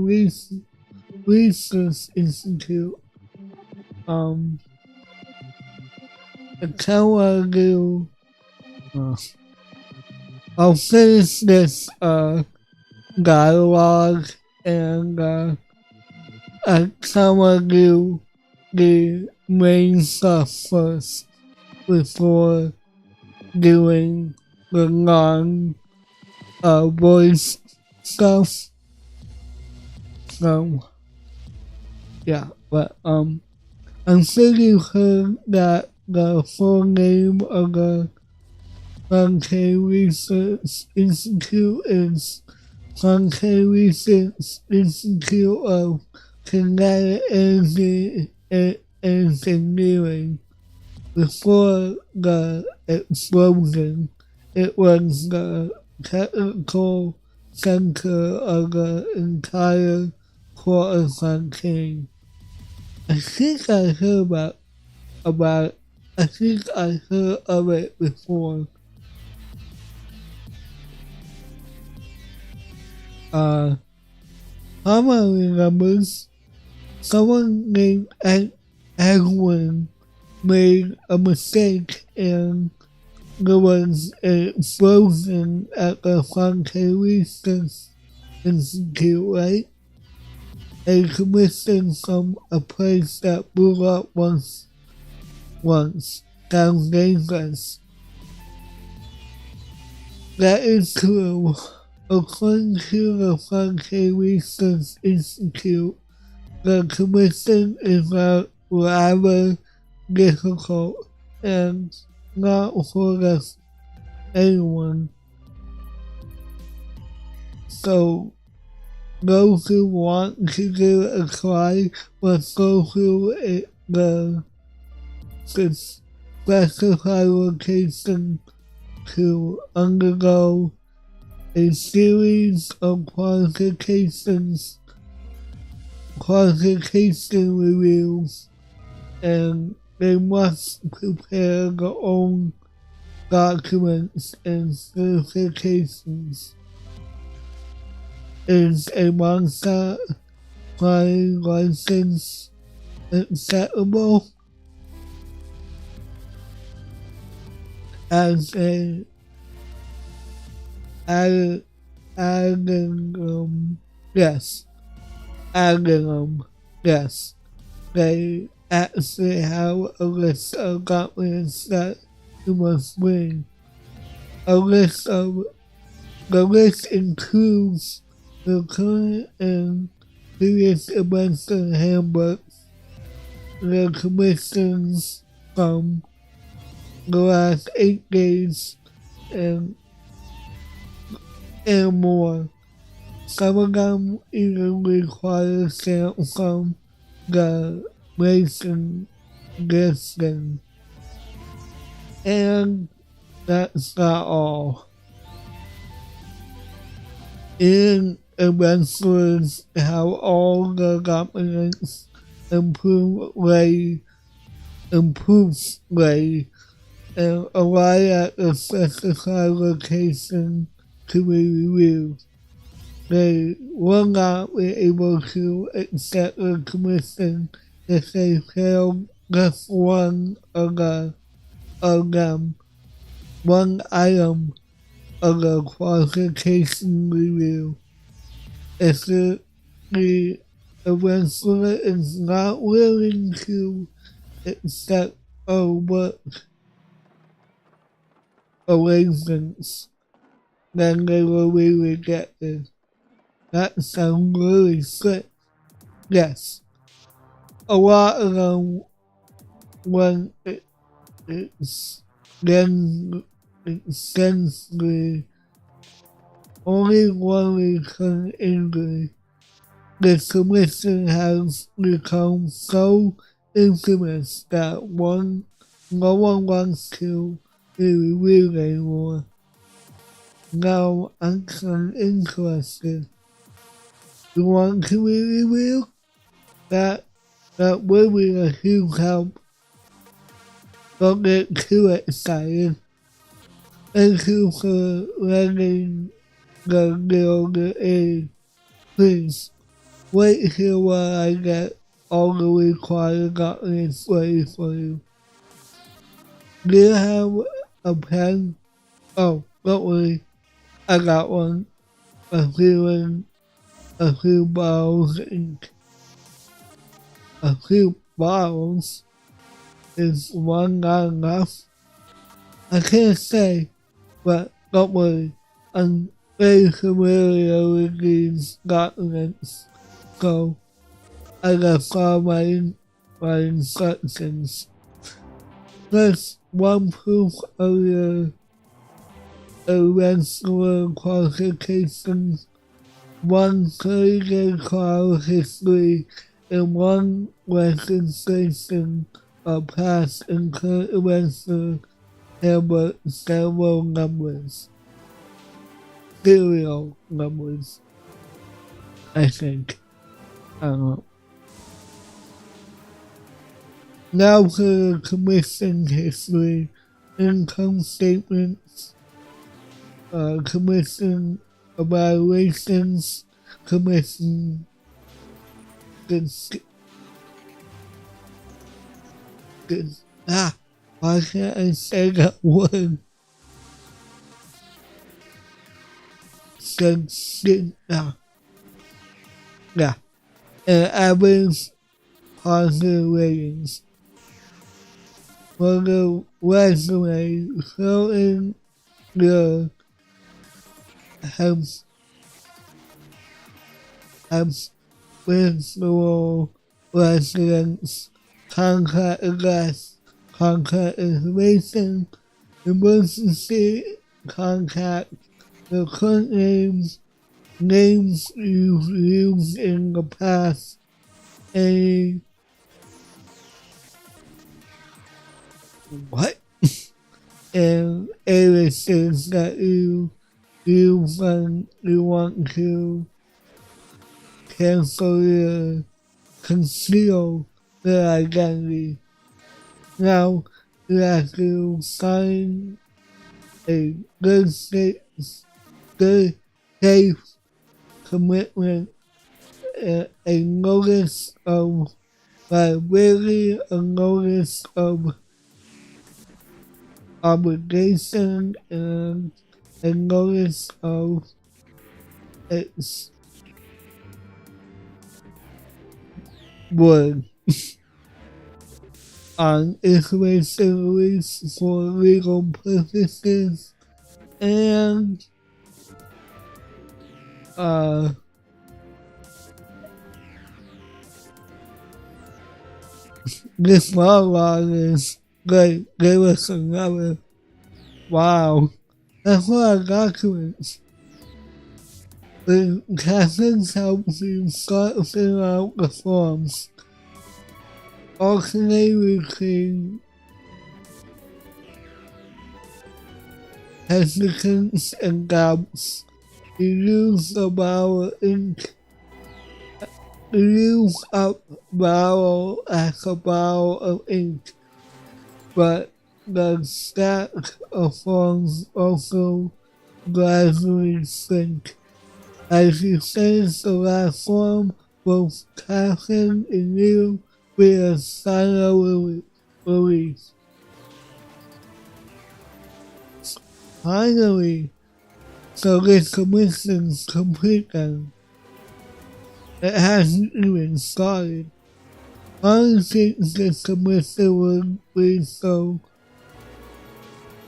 Research Institute. I kinda wanna do, I'll finish this, dialogue and, I kinda wanna do the main stuff first before doing the non, voice stuff. So, yeah, but, I'm sure you heard that the full name of the Funky Research Institute is Funky Research Institute of Kinetic Energy Engineering. Before the explosion, it was the technical center of the entire Quarterfront King. I think I heard about I think I heard of it before. Mama remembers someone named Edwin made a mistake and there was an explosion at the Funky Research Institute, right? A commission from a place that blew up once. Sounds dangerous. That is true. According to the Funky Research Institute, the commission is rather difficult and not for anyone. So, those who want to give it a try must go through the specified location to undergo a series of qualifications qualification reviews, and they must prepare their own documents and certifications. Is a monster flying license acceptable? As a yes, yes. They actually have a list of documents that you must bring. The list includes the current and previous events and handbooks, the commissions from the last 8 days, and more. Some of them even require stamps from the Mason Genshin. And that's not all. In adventurers have all the documents improved way, and arrive at a specified location to be reviewed. They will not be able to accept a commission if they fail just one of them, one item of the qualification review. If the adventurer is not willing to accept or work arrangements, then they will be rejected. That sounds really strict. Yes. A lot of them, when it's then essentially only one return injury, the commission has become so infamous that no one wants to be reviewed anymore. Now I'm kind of interested. You want to be reviewed? That will be a huge help. Don't get too excited. Thank you for letting the guild in. Please, wait here while I get all the required documents ready for you. Do you have a pen? Oh, don't worry. I got one. A few bottles of ink. A few bottles? Is one not enough? I can't say, but don't worry. I'm very familiar with these documents, so I can follow my instructions. Plus, one proof of your eventual qualifications, one 30-day trial history, and one registration of past and current events handbook several numbers. Serial numbers, I think. I don't know. Now for the commission history, income statements, commission evaluations, commission why can't I say that word? Yeah. And average positive ratings. For the resume, fill in your habitual residence, contact address, contact information, emergency contact, the current names you've used in the past, and and aliases that you want to cancel your conceal their identity. Now you have to sign a good safe commitment, a notice of liability, a notice of obligation, and a notice of its word on information release for legal purposes, and this monologue is great. Give us another. Wow. That's a lot of documents. The captains help you start filling out the forms. Alternate between hesitance and doubts. You use the bottle ink. You use up bottle as a bottle of ink, but the stack of forms also gradually shrink. As you finish the last form, both Captain and you will sign a release. Finally, so this commission's complete then. It hasn't even started. I think this commission would be so.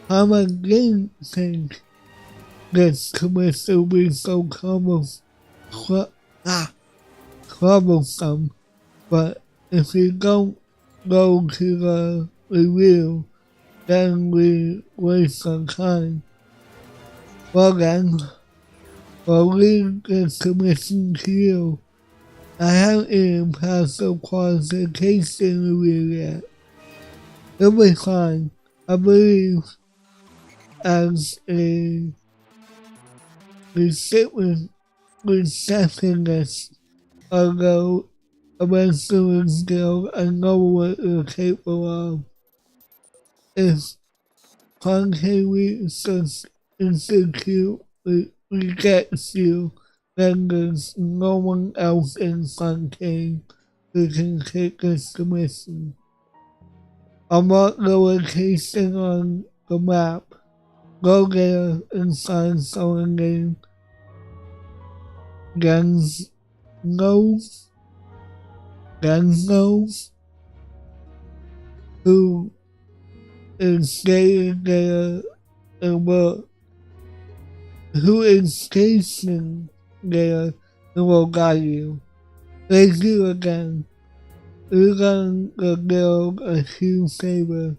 I didn't think this commission would be so troublesome, but if we don't go to the review, then we waste our time. Well then, we'll leave this commission to you. I haven't even passed the qualification review yet. It'll be fine. I believe as a receptionist of the Adventurers Guild, I know what you're capable of. If Concave Institute rejects you, then there's no one else in Concave who can take this commission. I'll mark the location on the map. Go there and find someone named Genzo, who is stationed there and will guide you. Thank you again. You've done the guild a huge favor.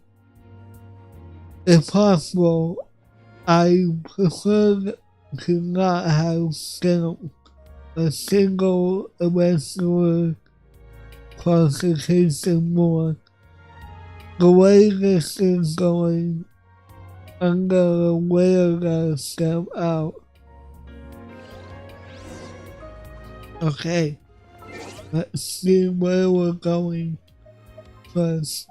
If possible, I prefer to not have sent a single adventurer qualification more. The way this is going, I'm gonna wear that step out. Okay, let's see where we're going first.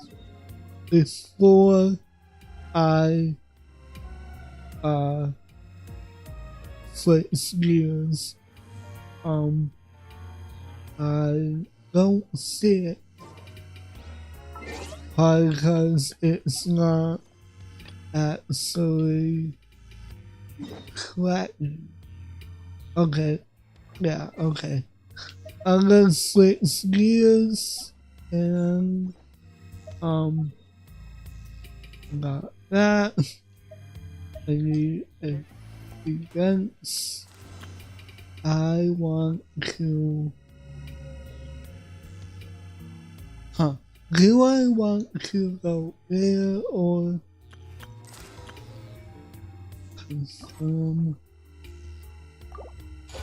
Before I switch gears, I don't see it because it's not actually correcting. Okay, yeah, okay. I'm gonna switch gears and got that. I need events. I want to. Do I want to go there or confirm?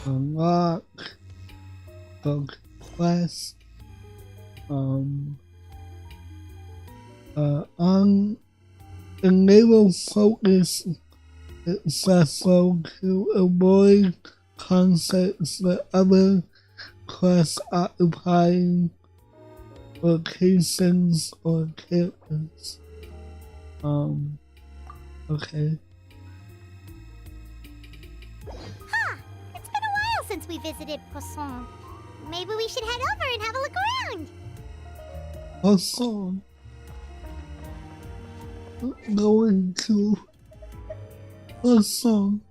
Unlock. Book quest. Enable focus successful to avoid conflicts with other quests occupying locations or characters. Okay. Huh, it's been a while since we visited Poisson. Maybe we should head over and have a look around. Also, going to Poisson.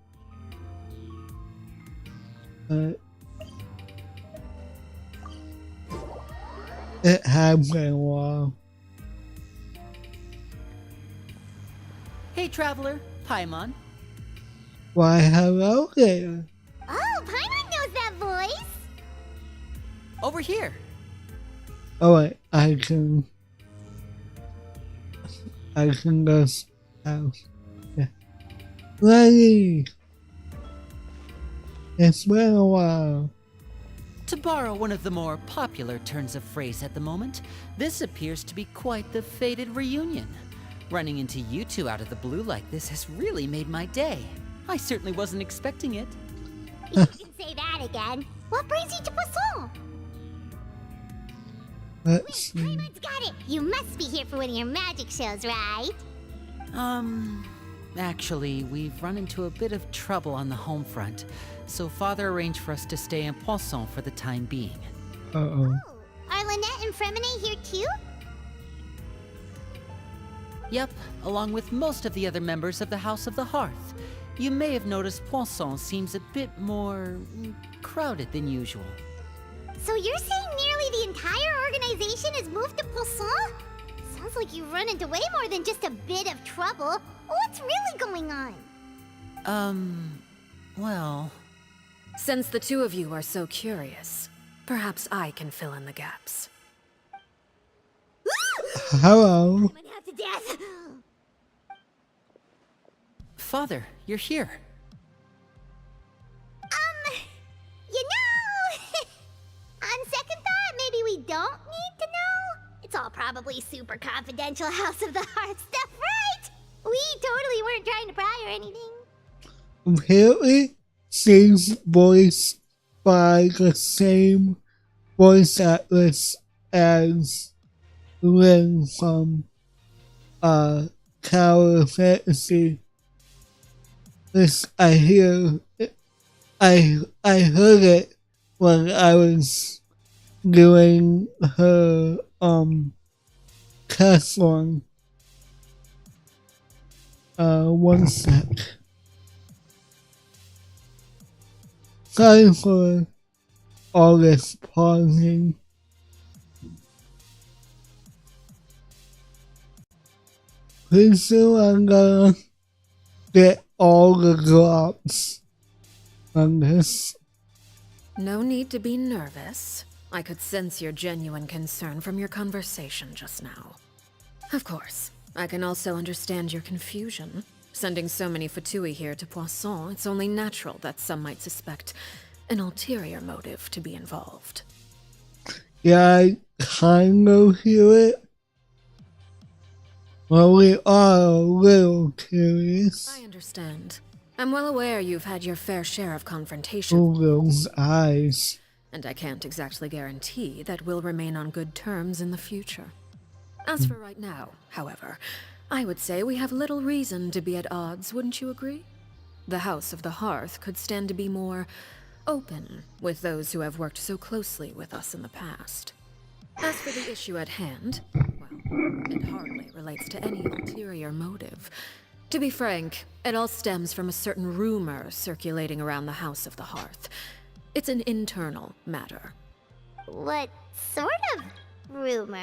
It has been a while. Hey, traveler, Paimon. Why, hello there. Oh, Paimon knows that voice. Over here. Oh wait, I can just house. Yeah. Lady! It's been a while. To borrow one of the more popular turns of phrase at the moment, this appears to be quite the fated reunion. Running into you two out of the blue like this has really made my day. I certainly wasn't expecting it. You can say that again. What brings you to Poisson? Let's see. Paimon's got it. You must be here for one of your magic shows, right? Actually, we've run into a bit of trouble on the home front, so Father arranged for us to stay in Poisson for the time being. Uh-oh. Oh, are Lynette and Fremine here too? Yep, along with most of the other members of the House of the Hearth. You may have noticed Poisson seems a bit more crowded than usual. So you're saying nearly the entire organization has moved to Poisson? Sounds like you've run into way more than just a bit of trouble. What's really going on? Well... Since the two of you are so curious, perhaps I can fill in the gaps. Hello. I'm gonna have to death. Father, you're here. You know, on second thought, maybe we don't need to know. It's all probably super confidential House of the Heart stuff, right? We totally weren't trying to pry or anything. Apparently, she's voiced by the same voice actress as Lynn from Tower of Fantasy. This I hear. I heard it when I was doing her test one. One sec. Sorry for all this pausing. Pretty soon I'm gonna get all the drops on this. No need to be nervous. I could sense your genuine concern from your conversation just now. Of course, I can also understand your confusion. Sending so many Fatui here to Poisson, it's only natural that some might suspect an ulterior motive to be involved. Yeah, I kind of hear it. Well, we are a little curious. I understand. I'm well aware you've had your fair share of confrontation. Oh, those eyes. And I can't exactly guarantee that we'll remain on good terms in the future. As for right now, however, I would say we have little reason to be at odds, wouldn't you agree? The House of the Hearth could stand to be more open with those who have worked so closely with us in the past. As for the issue at hand, well, it hardly relates to any ulterior motive. To be frank, it all stems from a certain rumor circulating around the House of the Hearth. It's an internal matter. What sort of rumor?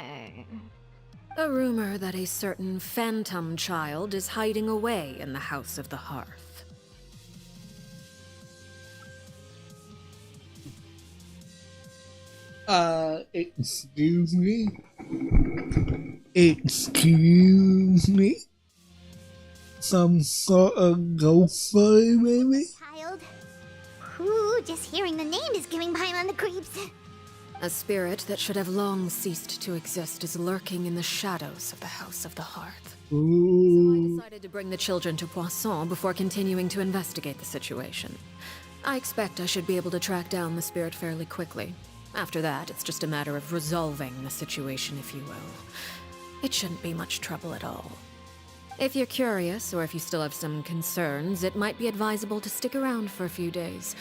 A rumor that a certain phantom child is hiding away in the House of the Hearth. Excuse me? Excuse me? Some sort of ghost story, maybe? Child? Ooh, just hearing the name is giving Paimon the creeps. A spirit that should have long ceased to exist is lurking in the shadows of the House of the Hearth. Ooh. So I decided to bring the children to Poisson before continuing to investigate the situation. I expect I should be able to track down the spirit fairly quickly. After that, it's just a matter of resolving the situation, if you will. It shouldn't be much trouble at all. If you're curious, or if you still have some concerns, it might be advisable to stick around for a few days.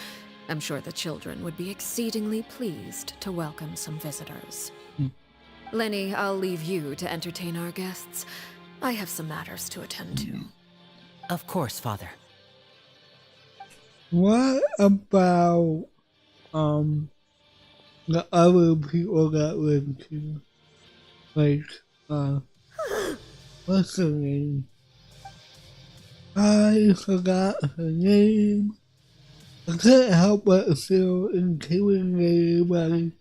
I'm sure the children would be exceedingly pleased to welcome some visitors. Lenny, I'll leave you to entertain our guests. I have some matters to attend to. Of course, Father. What about the other people that live here? Like, what's her name? I forgot her name. I couldn't help but feel intimidated by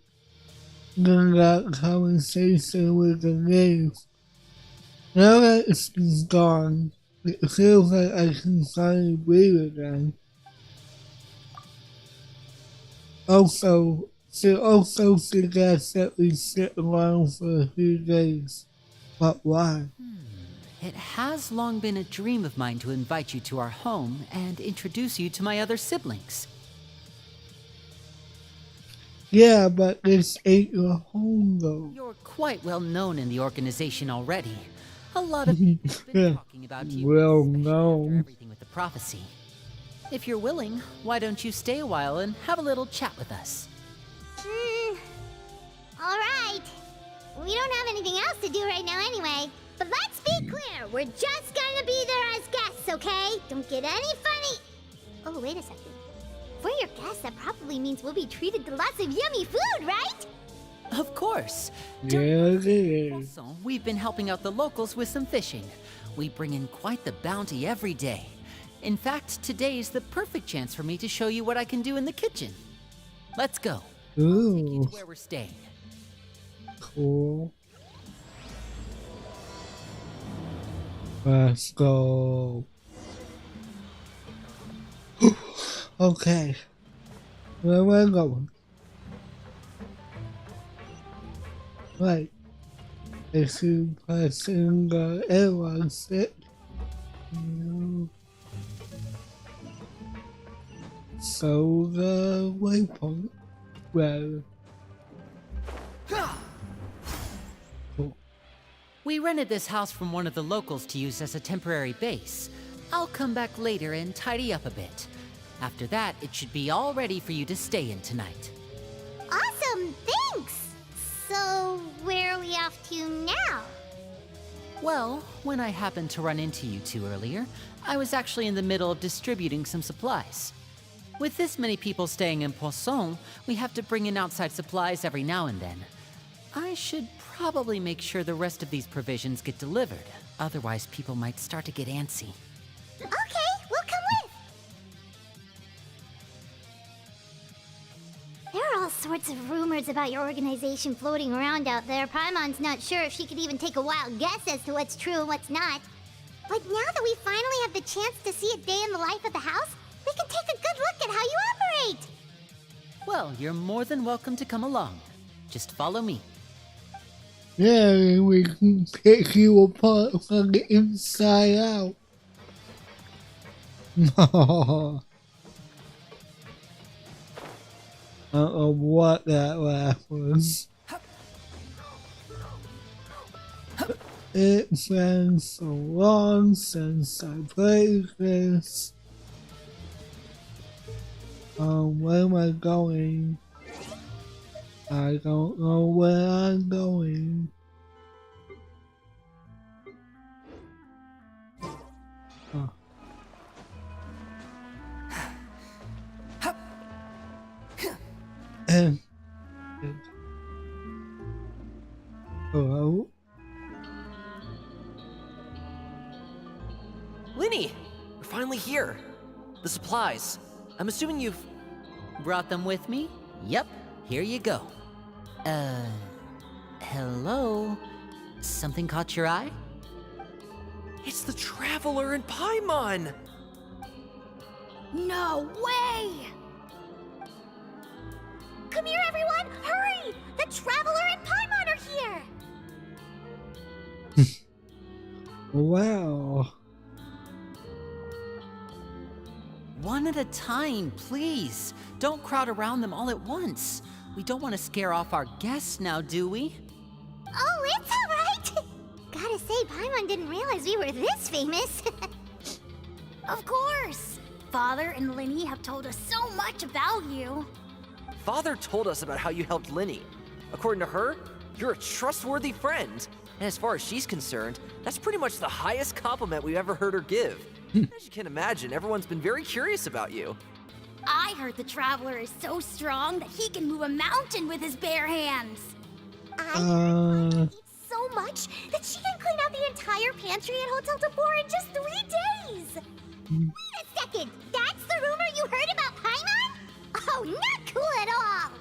that conversation with the name. Now that she's gone, it feels like I can finally breathe again. Also, she also suggests that we sit around for a few days. But why? It has long been a dream of mine to invite you to our home and introduce you to my other siblings. Yeah, but this ain't your home though. You're quite well known in the organization already. A lot of people have been talking about you, Well especially after known. everything with the prophecy. If you're willing, why don't you stay a while and have a little chat with us? Alright. We don't have anything else to do right now anyway. But let's be clear, we're just gonna be there as guests, okay? Don't get any funny. Oh, wait a second. For your guests, that probably means we'll be treated to lots of yummy food, right? Of course. Yeah, it is. Also, we've been helping out the locals with some fishing. We bring in quite the bounty every day. In fact, today's the perfect chance for me to show you what I can do in the kitchen. Let's go. I'll take you Ooh, to where we're staying. cool. Let's go. Okay. Where am I going? Right. If you pressing the arrow stick, you show the waypoint. Well, We rented this house from one of the locals to use as a temporary base. I'll come back later and tidy up a bit. After that, it should be all ready for you to stay in tonight. Awesome, thanks! So, where are we off to now? Well, when I happened to run into you two earlier, I was actually in the middle of distributing some supplies. With this many people staying in Poisson, we have to bring in outside supplies every now and then. I should probably make sure the rest of these provisions get delivered. Otherwise, people might start to get antsy. Okay, we'll come with. There are all sorts of rumors about your organization floating around out there. Paimon's not sure if she could even take a wild guess as to what's true and what's not. But now that we finally have the chance to see a day in the life of the house, we can take a good look at how you operate. Well, you're more than welcome to come along. Just follow me. yeah, we can pick you apart from the inside out. I don't know what that laugh was. It's been so long since I played this. Where am I going? I don't know where I'm going. Huh. Hello? Linny! We're finally here. The supplies. I'm assuming you've... Brought them with me? Yep, here you go. Hello? Something caught your eye? It's the Traveler and Paimon! No way! Come here, everyone! Hurry! The Traveler and Paimon are here! Wow. One at a time, please. Don't crowd around them all at once. We don't want to scare off our guests now, do we? Oh, it's alright! Gotta say, Paimon didn't realize we were this famous. Of course! Father and Linny have told us so much about you. Father told us about how you helped Linny. According to her, you're a trustworthy friend. And as far as she's concerned, that's pretty much the highest compliment we've ever heard her give. As you can imagine, everyone's been very curious about you. I heard the Traveler is so strong that he can move a mountain with his bare hands. I heard Paimon eats so much that she can clean out the entire pantry at Hotel Tabor in just 3 days. Wait a second, that's the rumor you heard about Paimon? Oh, not cool at all.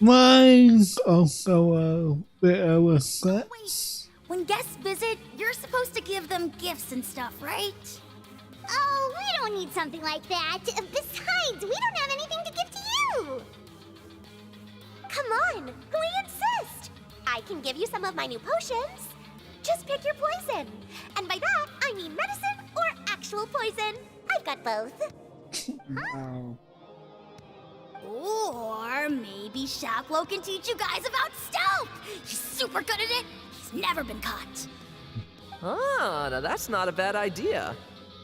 Mine's also a bit of a flex. Wait, when guests visit, you're supposed to give them gifts and stuff, right? Oh, we don't need something like that. Besides, we don't have anything to give to you. Come on, we insist. I can give you some of my new potions. Just pick your poison. And by that, I mean medicine or actual poison. I've got both. Wow. Or maybe Shaplo can teach you guys about stealth. He's super good at it. He's never been caught. Ah, now that's not a bad idea.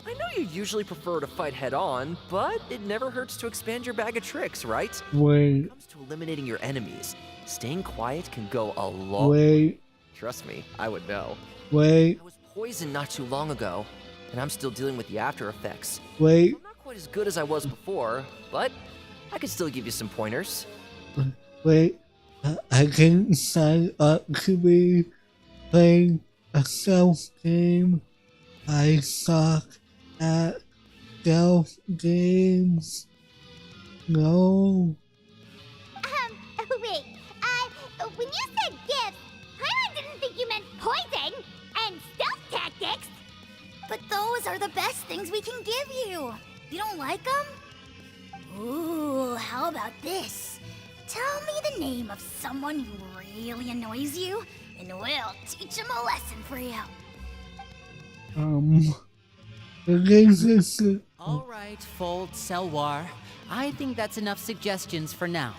I know you usually prefer to fight head-on, but it never hurts to expand your bag of tricks, right? When it Wait, comes to eliminating your enemies, staying quiet can go a long wait, Trust me, I would know. wait, I was poisoned not too long ago, and I'm still dealing with the after effects. wait, I'm not quite as good as I was before, but I can still give you some pointers. wait. I can sign up to be playing a stealth game. I suck at stealth games. No. Wait, when you said gifts, Paimon didn't think you meant poison and stealth tactics. But those are the best things we can give you. You don't like them? Ooh, how about this? Tell me the name of someone who really annoys you, and we'll teach him a lesson for you. All right, Fold, Selwar. I think that's enough suggestions for now.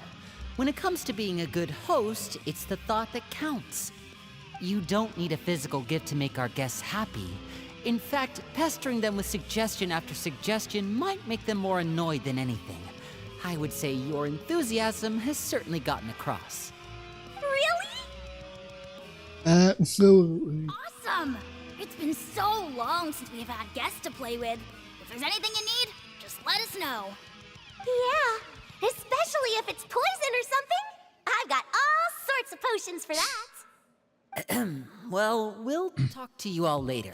When it comes to being a good host, it's the thought that counts. You don't need a physical gift to make our guests happy. In fact, pestering them with suggestion after suggestion might make them more annoyed than anything. I would say your enthusiasm has certainly gotten across. Really? Absolutely. Awesome! It's been so long since we've had guests to play with. If there's anything you need, just let us know. Yeah, especially if it's poison or something. I've got all sorts of potions for that. Well, we'll talk to you all later.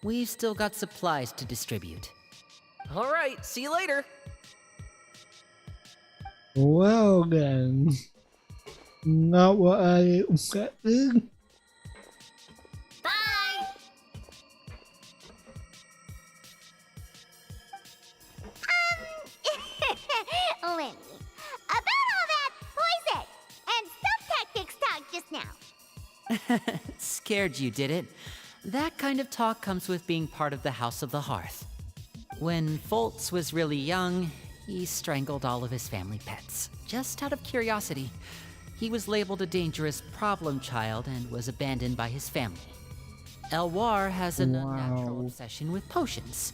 We've still got supplies to distribute. All right, see you later. Well then, not what I expected. Bye! Lenny, about all that poison and stealth tactics talk just now. Scared you, did it? That kind of talk comes with being part of the House of the Hearth. When Foltz was really young, he strangled all of his family pets, just out of curiosity. He was labeled a dangerous problem child and was abandoned by his family. Elwar has an unnatural obsession with potions.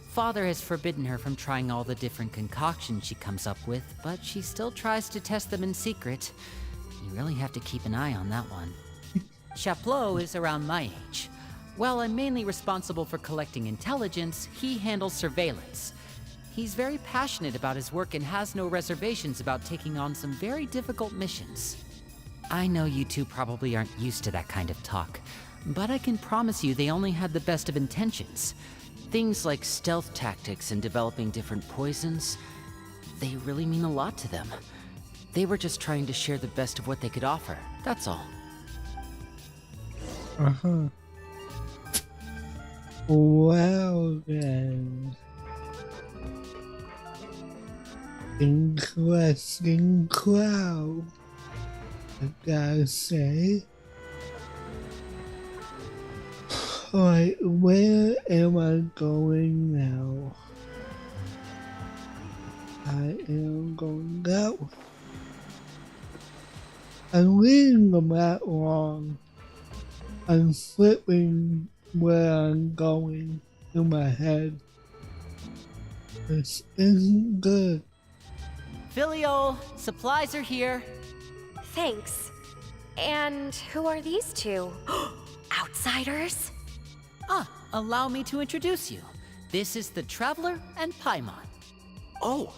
Father has forbidden her from trying all the different concoctions she comes up with, but she still tries to test them in secret. You really have to keep an eye on that one. Chaplot is around my age. While I'm mainly responsible for collecting intelligence, he handles surveillance. He's very passionate about his work and has no reservations about taking on some very difficult missions. I know you two probably aren't used to that kind of talk, but I can promise you they only had the best of intentions. Things like stealth tactics and developing different poisons, they really mean a lot to them. They were just trying to share the best of what they could offer, that's all. Well then. Interesting crowd, I gotta say. Alright, where am I going now? I am going that way. I'm reading the map wrong. I'm flipping where I'm going in my head. This isn't good. Filial, supplies are here. Thanks. And who are these two? Outsiders? Allow me to introduce you. This is the Traveler and Paimon. Oh,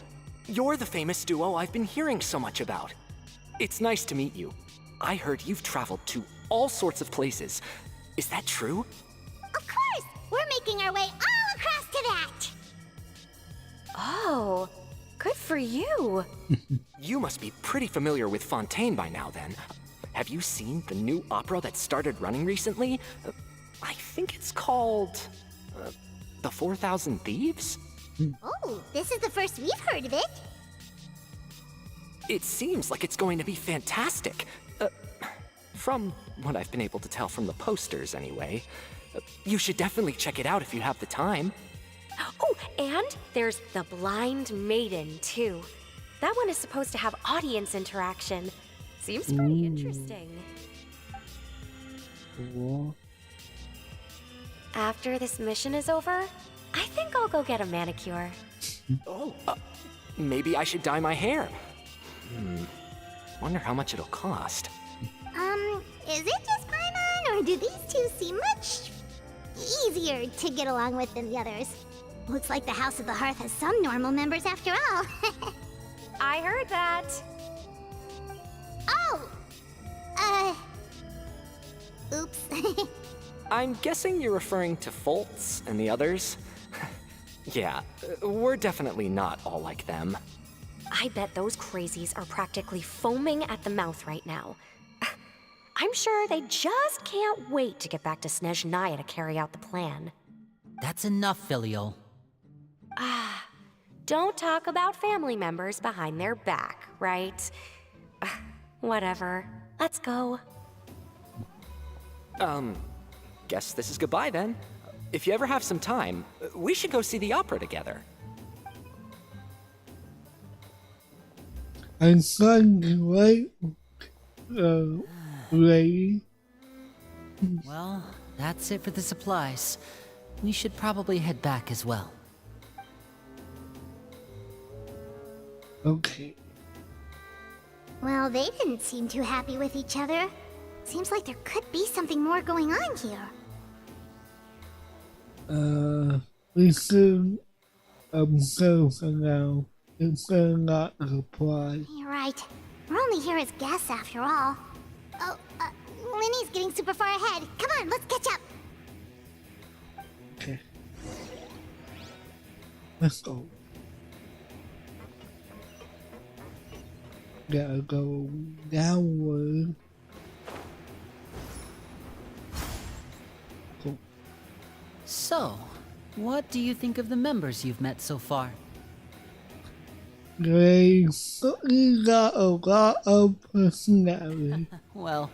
you're the famous duo I've been hearing so much about. It's nice to meet you. I heard you've traveled to all sorts of places. Is that true? Of course! We're making our way all across to that! Oh, good for you. You must be pretty familiar with Fontaine by now, then. Have you seen the new opera that started running recently? I think it's called... The 4,000 Thieves? Oh, this is the first we've heard of it. It seems like it's going to be fantastic. From what I've been able to tell from the posters, anyway. You should definitely check it out if you have the time. Oh, and there's The Blind Maiden, too. That one is supposed to have audience interaction. Seems pretty interesting. Cool. After this mission is over, I think I'll go get a manicure. Oh, maybe I should dye my hair. Wonder how much it'll cost. Is it just Paimon, or do these two seem much easier to get along with than the others? Looks like the House of the Hearth has some normal members after all. I heard that. Oh! Oops. I'm guessing you're referring to Foltz and the others? Yeah, we're definitely not all like them. I bet those crazies are practically foaming at the mouth right now. I'm sure they just can't wait to get back to Snezhnaya to carry out the plan. That's enough, Filial. Don't talk about family members behind their back, right? Whatever. Let's go. Guess this is goodbye then. If you ever have some time, we should go see the opera together. I'm starting right, lady. Well, that's it for the supplies. We should probably head back as well. Okay. Well, they didn't seem too happy with each other. Seems like there could be something more going on here. We should observe for now. It's better not to apply. You're right. We're only here as guests after all. Oh, Linny's getting super far ahead. Come on, let's catch up. Okay. Let's go. Gotta go downward. Cool. So, what do you think of the members you've met so far? They certainly got a lot of personality. Well,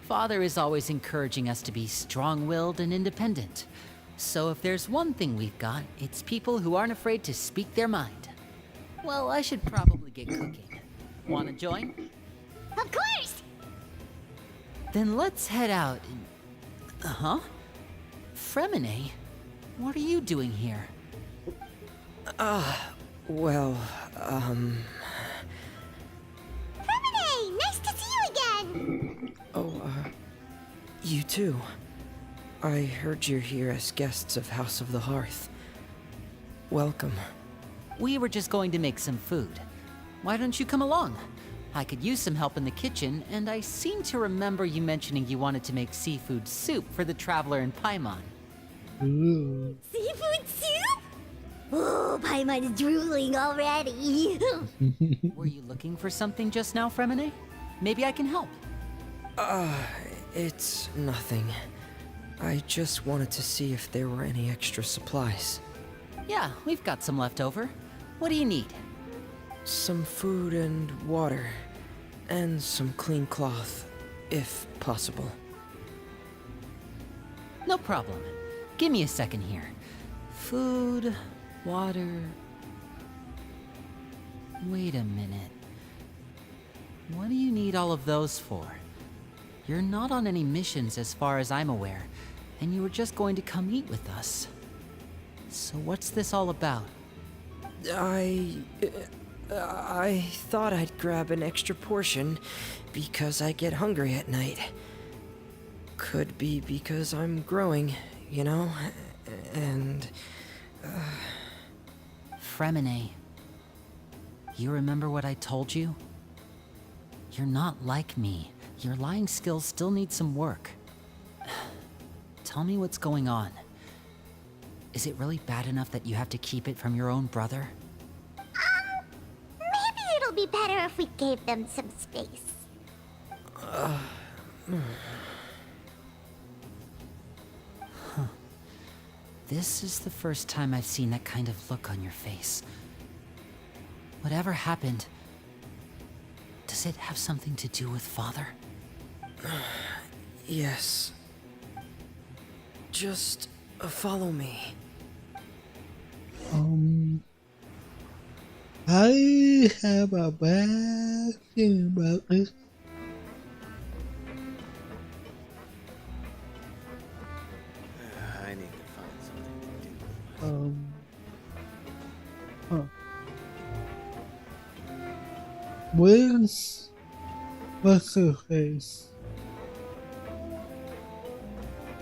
Father is always encouraging us to be strong-willed and independent. So if there's one thing we've got, it's people who aren't afraid to speak their mind. Well, I should probably get cooking. Wanna join? Of course! Then let's head out and... Huh? Fremine? What are you doing here? Well, Fremine! Nice to see you again! you too. I heard you're here as guests of House of the Hearth. Welcome. We were just going to make some food. Why don't you come along? I could use some help in the kitchen, and I seem to remember you mentioning you wanted to make seafood soup for the Traveler and Paimon. Ooh. Seafood soup? Oh, Paimon is drooling already. Were you looking for something just now, Fremine? Maybe I can help. It's nothing. I just wanted to see if there were any extra supplies. Yeah, we've got some left over. What do you need? Some food and water. And some clean cloth, if possible. No problem. Give me a second here. Food, water... Wait a minute. What do you need all of those for? You're not on any missions as far as I'm aware, and you were just going to come eat with us. So what's this all about? I thought I'd grab an extra portion because I get hungry at night. Could be because I'm growing, you know, and... Fremine, you remember what I told you? You're not like me. Your lying skills still need some work. Tell me what's going on. Is it really bad enough that you have to keep it from your own brother? Maybe it'll be better if we gave them some space. This is the first time I've seen that kind of look on your face. Whatever happened, does it have something to do with Father? Yes. Just follow me. I have a bad feeling about this. I need to find something to do. What's her face?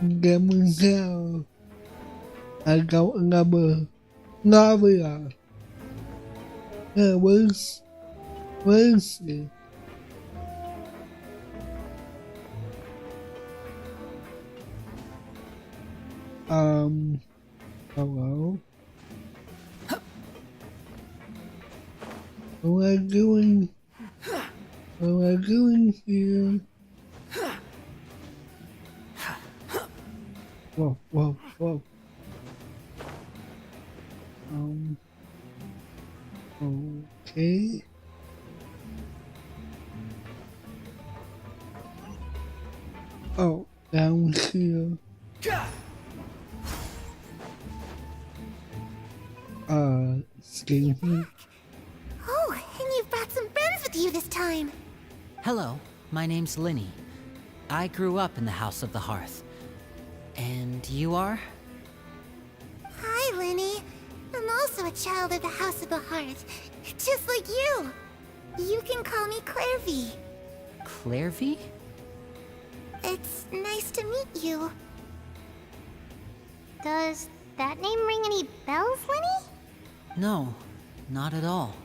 Demonstrado al number Navia. Where's it? Hello? What am I doing? What am I doing here? Whoa, whoa, whoa. Okay. Oh, down here. Excuse me. Oh, and you've brought some friends with you this time. Hello, my name's Linny. I grew up in the House of the Hearth. And you are? Hi, Linny. I'm also a child of the House of the Hearth, just like you. You can call me Clairvy. Clairvy? It's nice to meet you. Does that name ring any bells, Linny? No, not at all.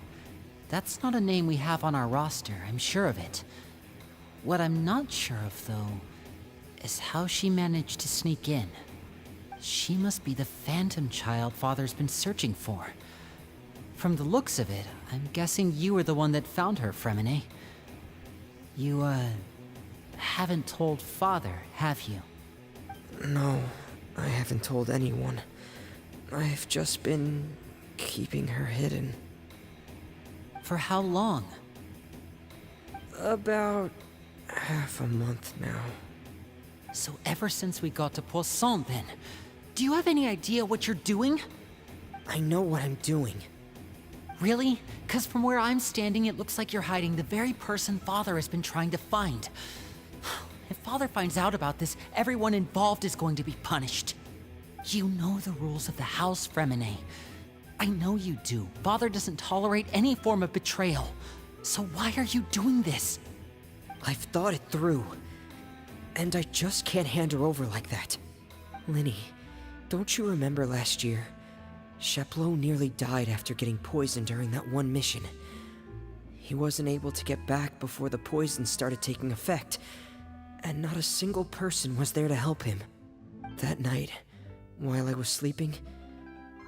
That's not a name we have on our roster, I'm sure of it. What I'm not sure of, though, is how she managed to sneak in. She must be the phantom child Father's been searching for. From the looks of it, I'm guessing you were the one that found her, Fremine. You, haven't told Father, have you? No, I haven't told anyone. I've just been keeping her hidden. For how long? About half a month now. So ever since we got to Poisson, then, do you have any idea what you're doing? I know what I'm doing. Really? 'Cause from where I'm standing, it looks like you're hiding the very person Father has been trying to find. If Father finds out about this, everyone involved is going to be punished. You know the rules of the house, Fremine. I know you do. Father doesn't tolerate any form of betrayal. So why are you doing this? I've thought it through. And I just can't hand her over like that. Linny, don't you remember last year? Sheplo nearly died after getting poisoned during that one mission. He wasn't able to get back before the poison started taking effect, and not a single person was there to help him. That night, while I was sleeping,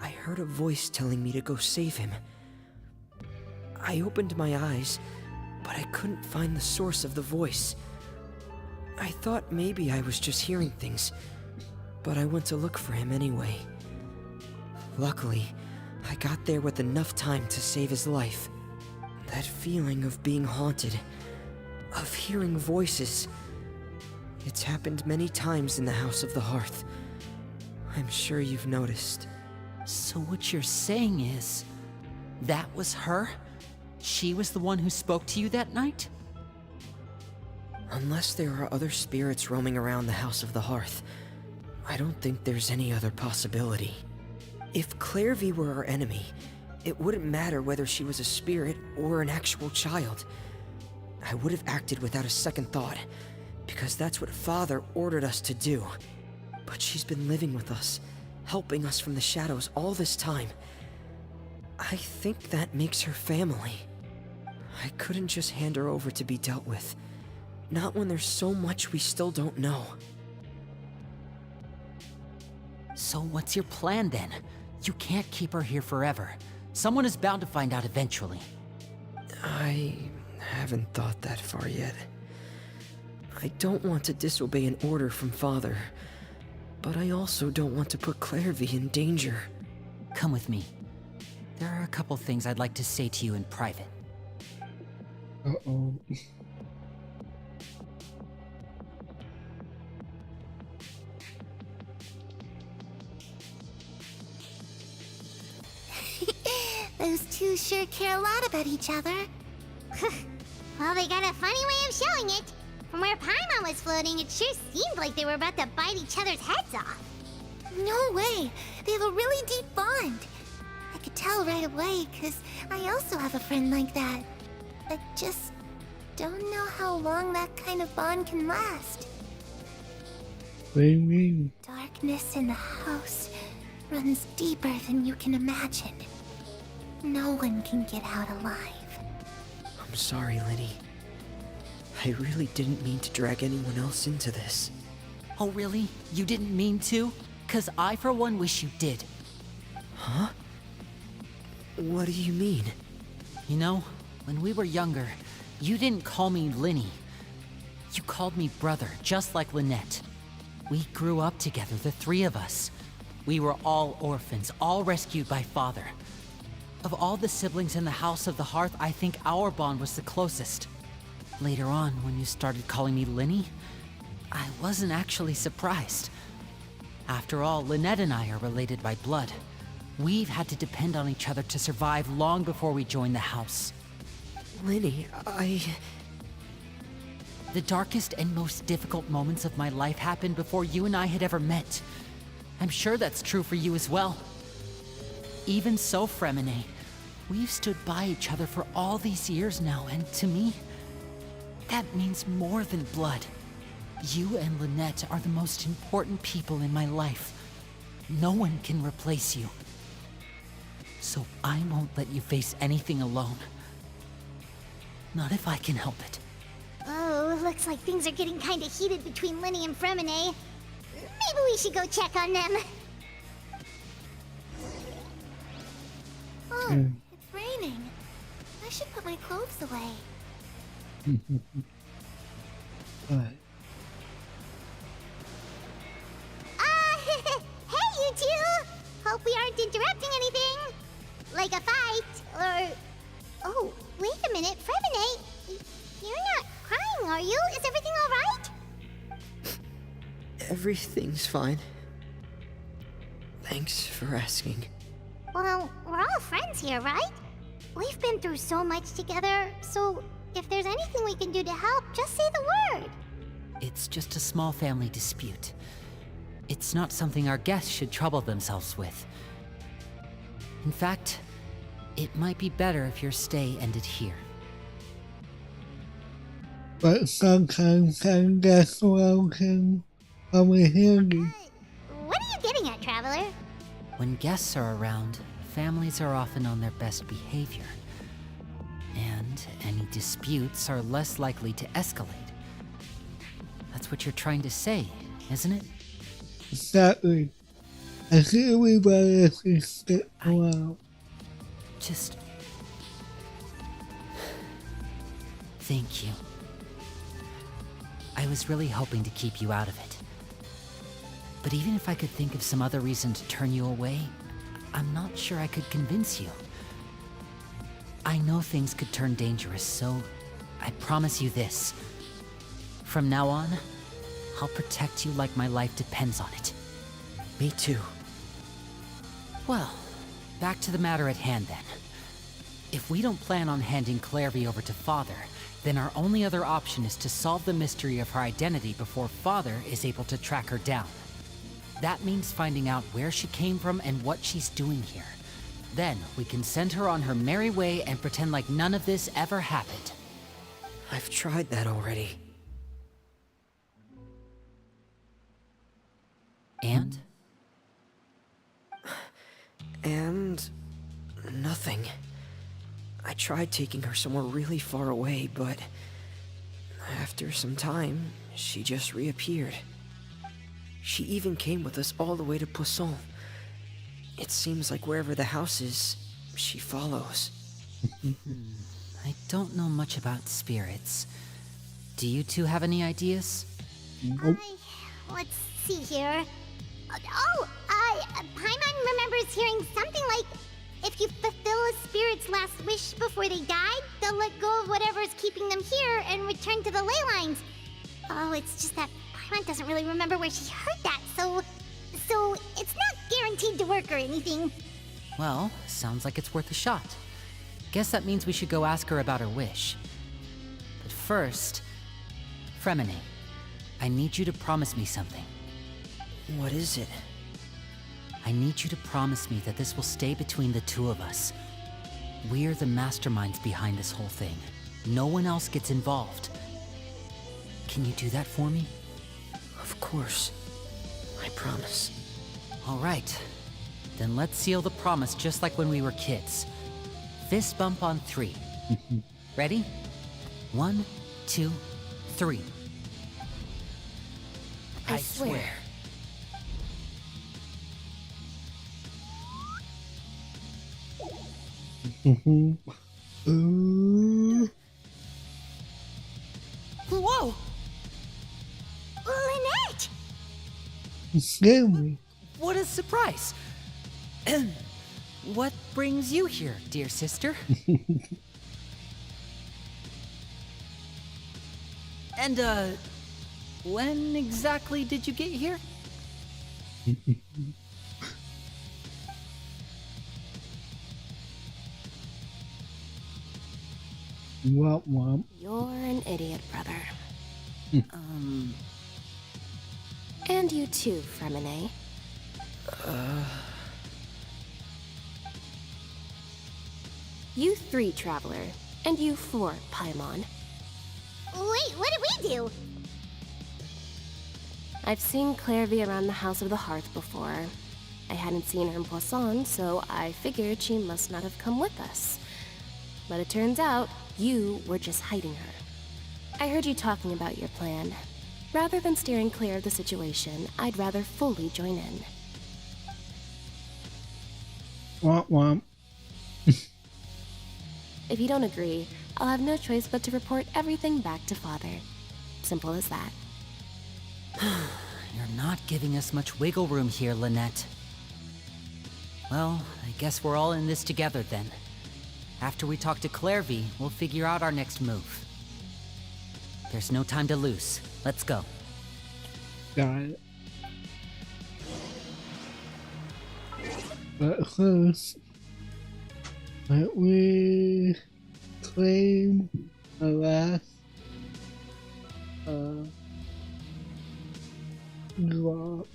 I heard a voice telling me to go save him. I opened my eyes, but I couldn't find the source of the voice. I thought maybe I was just hearing things, but I went to look for him anyway. Luckily, I got there with enough time to save his life. That feeling of being haunted, of hearing voices, it's happened many times in the House of the Hearth. I'm sure you've noticed. So what you're saying is, that was her? She was the one who spoke to you that night? Unless there are other spirits roaming around the House of the Hearth, I don't think there's any other possibility. If Clairvy were our enemy, it wouldn't matter whether she was a spirit or an actual child. I would have acted without a second thought, because that's what Father ordered us to do. But she's been living with us, helping us from the shadows all this time. I think that makes her family. I couldn't just hand her over to be dealt with. Not when there's so much we still don't know. So what's your plan then? You can't keep her here forever. Someone is bound to find out eventually. I haven't thought that far yet. I don't want to disobey an order from Father, but I also don't want to put Clairvy in danger. Come with me. There are a couple things I'd like to say to you in private. Uh-oh. Those two sure care a lot about each other. Well, they got a funny way of showing it. From where Paimon was floating, it sure seemed like they were about to bite each other's heads off. No way! They have a really deep bond. I could tell right away, because I also have a friend like that. I just don't know how long that kind of bond can last. What do you mean? Darkness in the house runs deeper than you can imagine. No one can get out alive. I'm sorry, Lenny. I really didn't mean to drag anyone else into this. Oh really? You didn't mean to? 'Cause I for one wish you did. Huh? What do you mean? You know, when we were younger, you didn't call me Linny. You called me brother, just like Lynette. We grew up together, the three of us. We were all orphans, all rescued by Father. Of all the siblings in the House of the Hearth, I think our bond was the closest. Later on, when you started calling me Linny, I wasn't actually surprised. After all, Lynette and I are related by blood. We've had to depend on each other to survive long before we joined the house. Linny, The darkest and most difficult moments of my life happened before you and I had ever met. I'm sure that's true for you as well. Even so, Fremine, we've stood by each other for all these years now, and to me, that means more than blood. You and Lynette are the most important people in my life. No one can replace you. So I won't let you face anything alone. Not if I can help it. Oh, looks like things are getting kinda heated between Linny and Fremine. Maybe we should go check on them. Oh, it's raining. I should put my clothes away. What? Hey, you two! Hope we aren't interrupting anything. Like a fight, or... Oh, wait a minute, Fremine. You're not crying, are you? Is everything alright? everything's fine. Thanks for asking. Well, we're all friends here, right? We've been through so much together, so if there's anything we can do to help, just say the word. It's just a small family dispute. It's not something our guests should trouble themselves with. In fact, it might be better if your stay ended here. But sometimes guess well can come in handy. What are you getting at, Traveler? When guests are around, families are often on their best behavior. And any disputes are less likely to escalate. That's what you're trying to say, isn't it? Exactly. I think everybody should stick around. Just... Thank you. I was really hoping to keep you out of it. But even if I could think of some other reason to turn you away, I'm not sure I could convince you. I know things could turn dangerous, so I promise you this. From now on, I'll protect you like my life depends on it. Me too. Well, back to the matter at hand then. If we don't plan on handing Clairvy over to Father, then our only other option is to solve the mystery of her identity before Father is able to track her down. That means finding out where she came from and what she's doing here. Then we can send her on her merry way and pretend like none of this ever happened. I've tried that already. And? And... nothing. I tried taking her somewhere really far away, but... after some time, she just reappeared. She even came with us all the way to Poisson. It seems like wherever the house is, she follows. I don't know much about spirits. Do you two have any ideas? Nope. Let's see here. Paimon remembers hearing something like, if you fulfill a spirit's last wish before they died, they'll let go of whatever's keeping them here and return to the ley lines. Oh, it's just that Paimon doesn't really remember where she heard that, so it's not guaranteed to work or anything. Well, sounds like it's worth a shot. Guess that means we should go ask her about her wish. But first, Fremine, I need you to promise me something. What is it? I need you to promise me that this will stay between the two of us. We're the masterminds behind this whole thing. No one else gets involved. Can you do that for me? Of course. I promise. All right. Then let's seal the promise just like when we were kids. Fist bump on 3. Ready? 1, 2, 3. I swear. Whoa! Lynette! You scared me. What a surprise! What brings you here, dear sister? And, when exactly did you get here? Womp womp. You're an idiot, brother. And you too, Fremine. You 3, Traveler. And you 4, Paimon. Wait, what did we do? I've seen Clairvy around the House of the Hearth before. I hadn't seen her in Poisson, so I figured she must not have come with us. But it turns out, you were just hiding her. I heard you talking about your plan. Rather than steering clear of the situation, I'd rather fully join in. Womp womp. If you don't agree, I'll have no choice but to report everything back to Father. Simple as that. You're not giving us much wiggle room here, Lynette. Well, I guess we're all in this together then. After we talk to Clairvy, we'll figure out our next move. There's no time to lose. Let's go. Got it. But first, let me claim the last drop.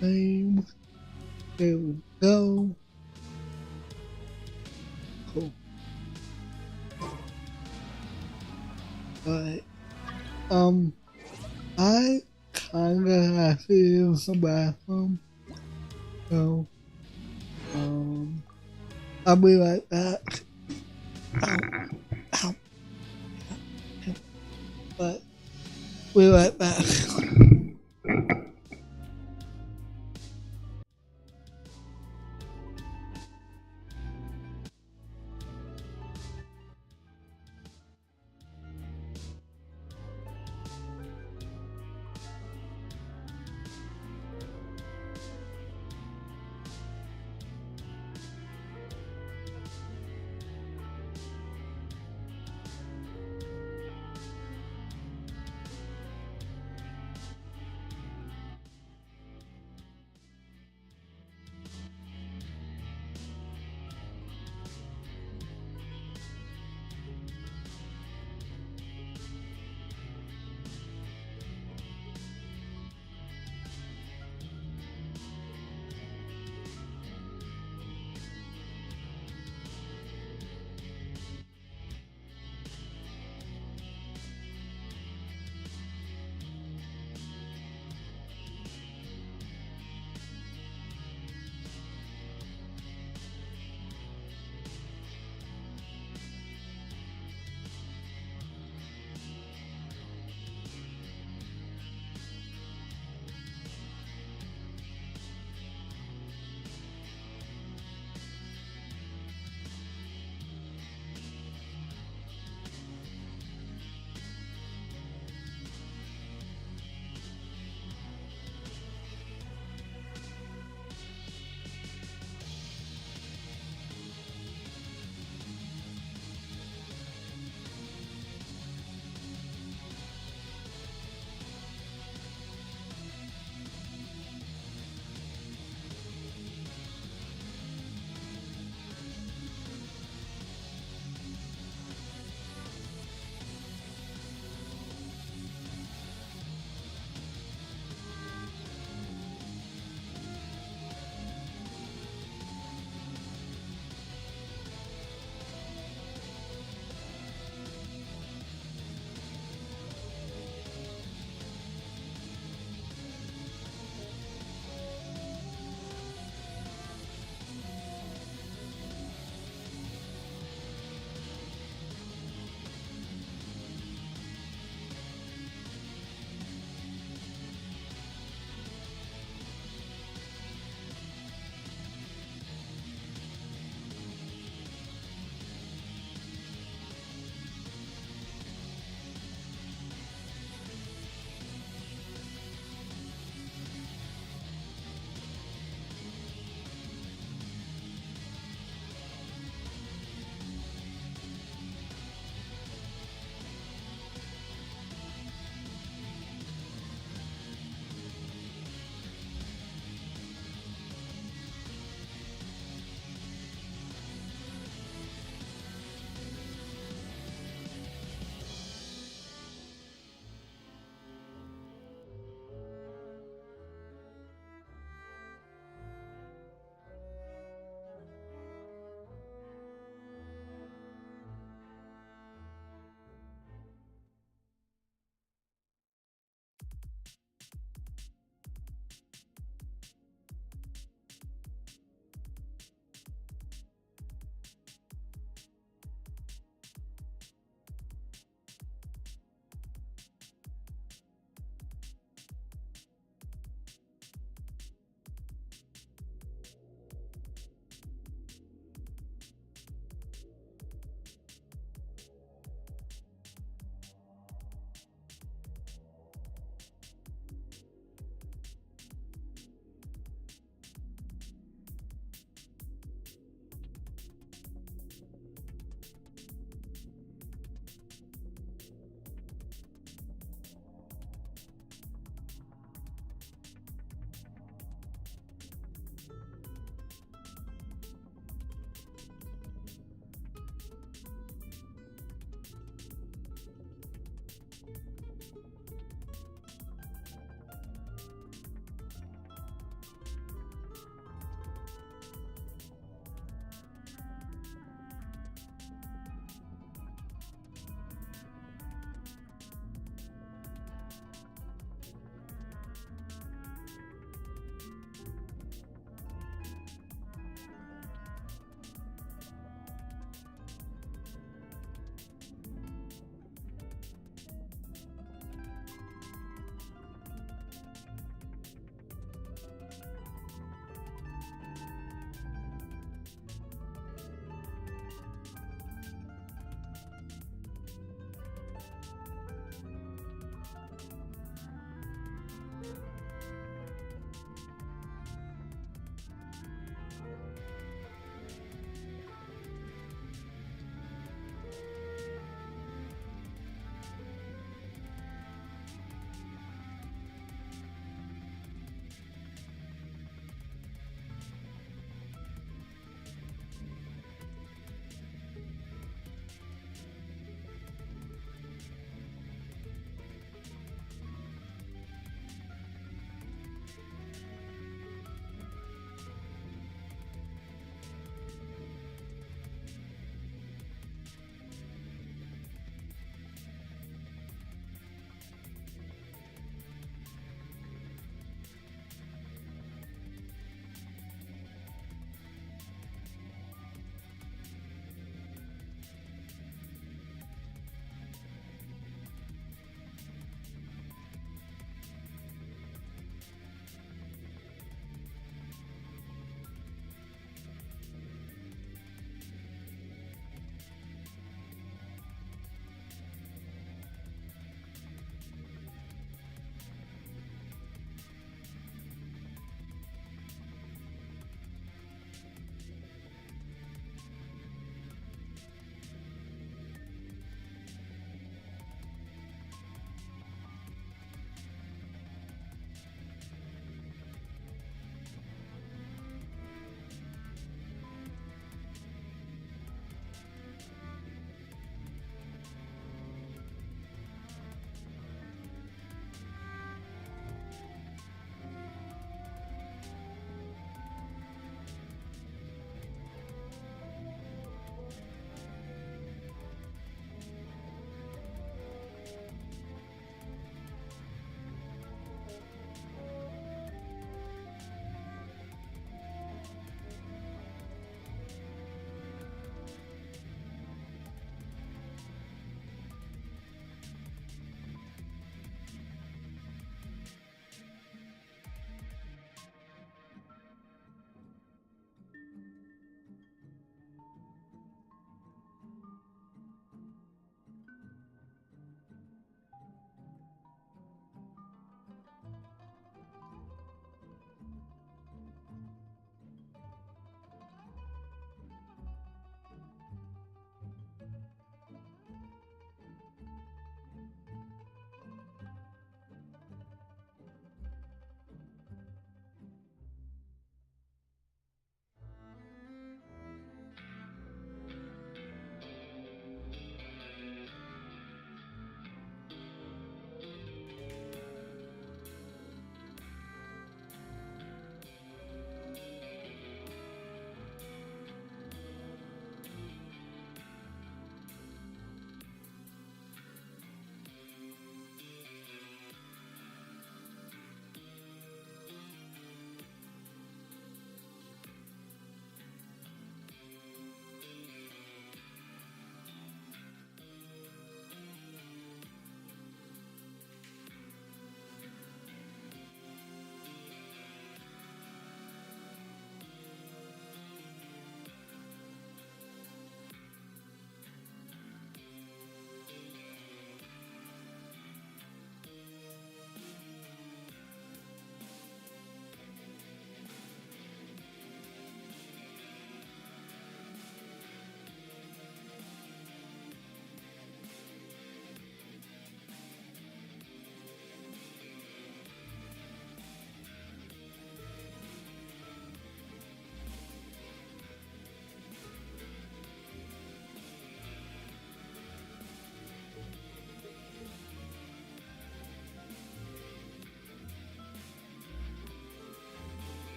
Claim. There we go. Cool. But I kinda have to use the bathroom. So I'll be right back. Ow. Ow. But be right back.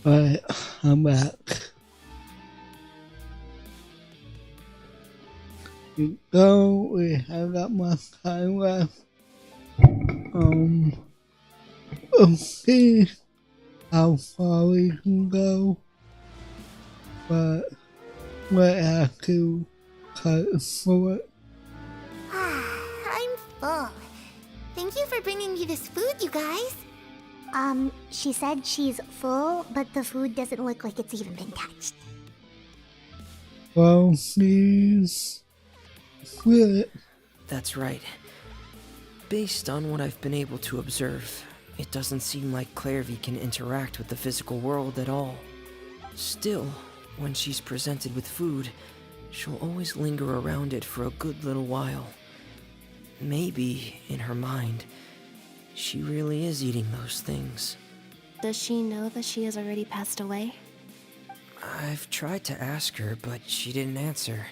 Alright, I'm back. You go, we have got my time left. Okay, how far we can go, but we have to cut it short. I'm full. Thank you for bringing me this food, you guys. She said she's full, but the food doesn't look like it's even been touched. Well, please, quit. That's right. Based on what I've been able to observe, it doesn't seem like Clairvy can interact with the physical world at all. Still, when she's presented with food, she'll always linger around it for a good little while. Maybe, in her mind, she really is eating those things. Does she know that she has already passed away? I've tried to ask her, but she didn't answer.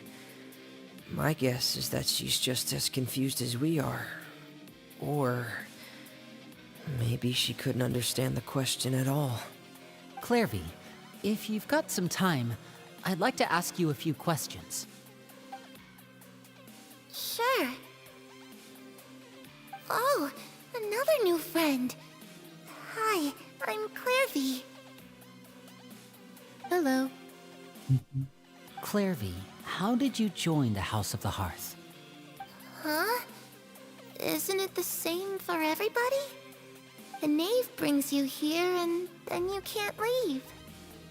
My guess is that she's just as confused as we are. Or maybe she couldn't understand the question at all. Clairvy, if you've got some time, I'd like to ask you a few questions. Sure. Oh, another new friend. Hi, I'm Clairvy. Hello. Clairvy, how did you join the House of the Hearth? Huh? Isn't it the same for everybody? The knave brings you here and then you can't leave.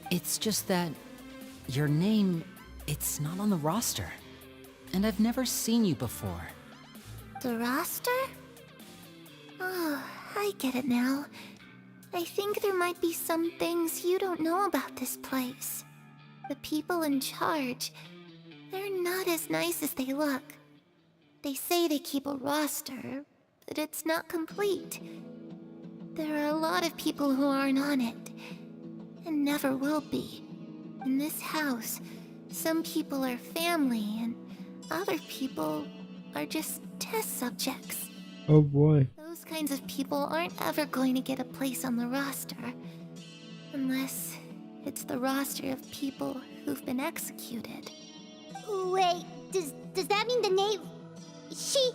It's just that your name, it's not on the roster. And I've never seen you before. The roster? Oh, I get it now. I think there might be some things you don't know about this place. The people in charge, they're not as nice as they look. They say they keep a roster, but it's not complete. There are a lot of people who aren't on it, and never will be. In this house, some people are family, and other people are just test subjects. Oh boy. Those kinds of people aren't ever going to get a place on the roster. Unless it's the roster of people who've been executed. Wait, does that mean the knave... She...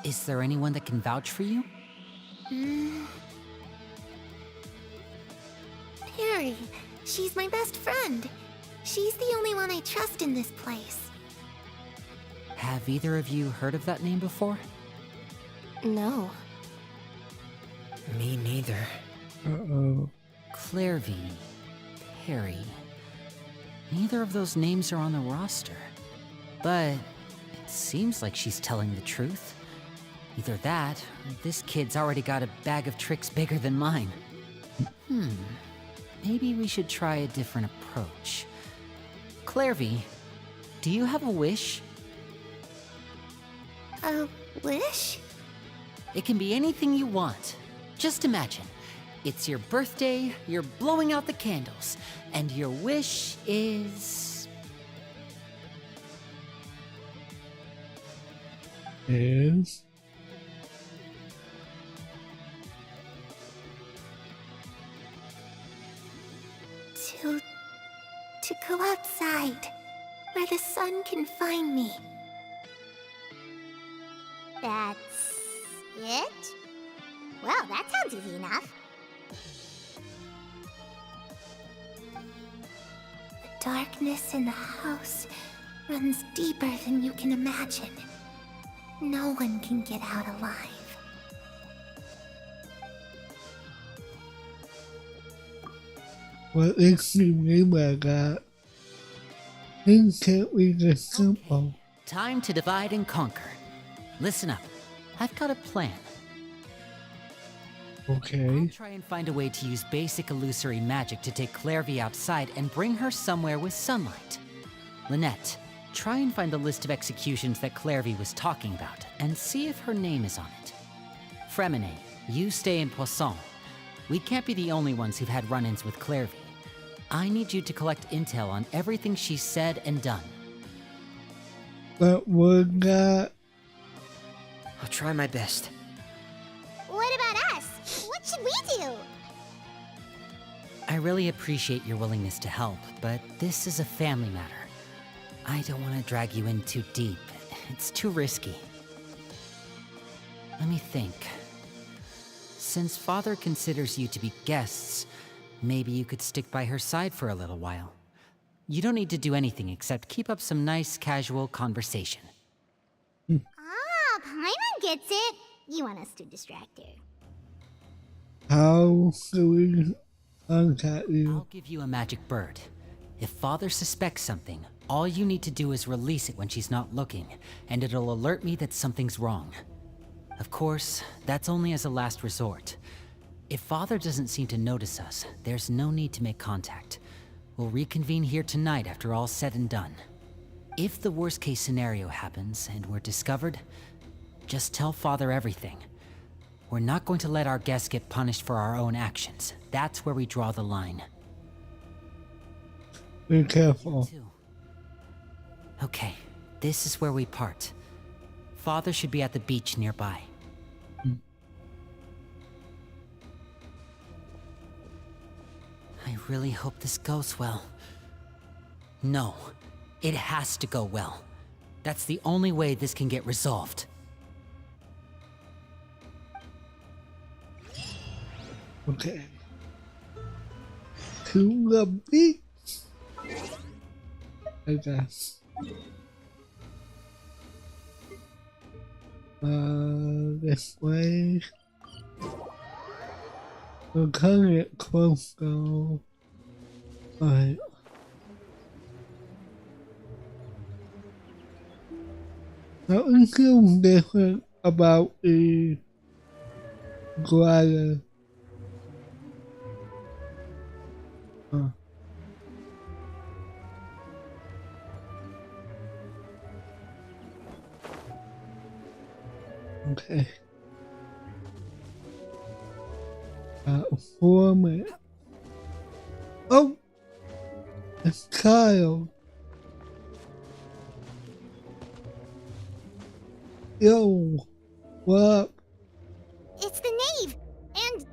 Is there anyone that can vouch for you? Perry. She's my best friend. She's the only one I trust in this place. Have either of you heard of that name before? No. Me neither. Uh-oh. Clairvy, Perry. Neither of those names are on the roster. But it seems like she's telling the truth. Either that, or this kid's already got a bag of tricks bigger than mine. Maybe we should try a different approach. Clairvy, do you have a wish? A wish? It can be anything you want. Just imagine. It's your birthday, you're blowing out the candles, and your wish is... Yes. To go outside, where the sun can find me. That's... it? Well, that sounds easy enough. The darkness in the house runs deeper than you can imagine. No one can get out alive. What makes you mean by that? Things can't be this simple. Time to divide and conquer. Listen up. I've got a plan. Okay. I'll try and find a way to use basic illusory magic to take Clairvy outside and bring her somewhere with sunlight. Lynette, try and find the list of executions that Clairvy was talking about and see if her name is on it. Fremine, you stay in Poisson. We can't be the only ones who've had run-ins with Clairvy. I need you to collect intel on everything she's said and done. But would that... I'll try my best. What about us? What should we do? I really appreciate your willingness to help, but this is a family matter. I don't want to drag you in too deep. It's too risky. Let me think. Since Father considers you to be guests, maybe you could stick by her side for a little while. You don't need to do anything except keep up some nice, casual conversation. Ah, Paimon gets it. You want us to distract her. How do we contact you? I'll give you a magic bird. If Father suspects something, all you need to do is release it when she's not looking, and it'll alert me that something's wrong. Of course, that's only as a last resort. If Father doesn't seem to notice us, there's no need to make contact. We'll reconvene here tonight after all's said and done. If the worst case scenario happens and we're discovered, just tell Father everything. We're not going to let our guests get punished for our own actions. That's where we draw the line. Be careful. Okay, this is where we part. Father should be at the beach nearby. I really hope this goes well. No, it has to go well. That's the only way this can get resolved. Okay. To the beach, I guess. This way. We're cutting it close though. Alright. Nothing feels different about the glider. Huh. Okay. 4 minutes. Oh! It's Kyle. Yo, what up? It's the Knave and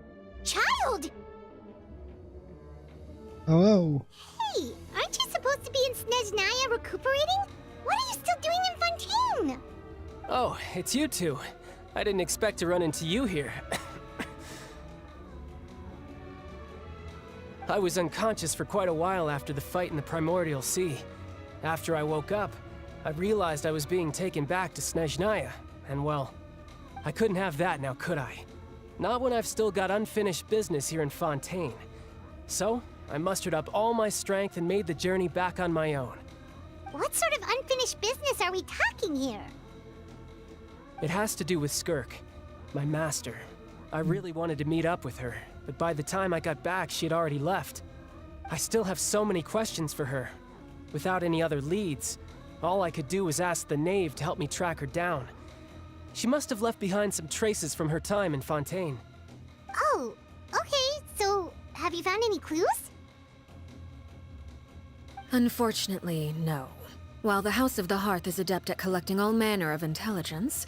Child. Hello. Hey, aren't you supposed to be in Snezhnaya recuperating? What are you still doing in Fontaine? Oh, it's you two. I didn't expect to run into you here. I was unconscious for quite a while after the fight in the Primordial Sea. After I woke up, I realized I was being taken back to Snezhnaya, and well, I couldn't have that now, could I? Not when I've still got unfinished business here in Fontaine. So, I mustered up all my strength and made the journey back on my own. What sort of unfinished business are we talking here? It has to do with Skirk, my master. I really wanted to meet up with her, but by the time I got back, she had already left. I still have so many questions for her. Without any other leads, all I could do was ask the Knave to help me track her down. She must have left behind some traces from her time in Fontaine. Oh, okay, so have you found any clues? Unfortunately, no. While the House of the Hearth is adept at collecting all manner of intelligence,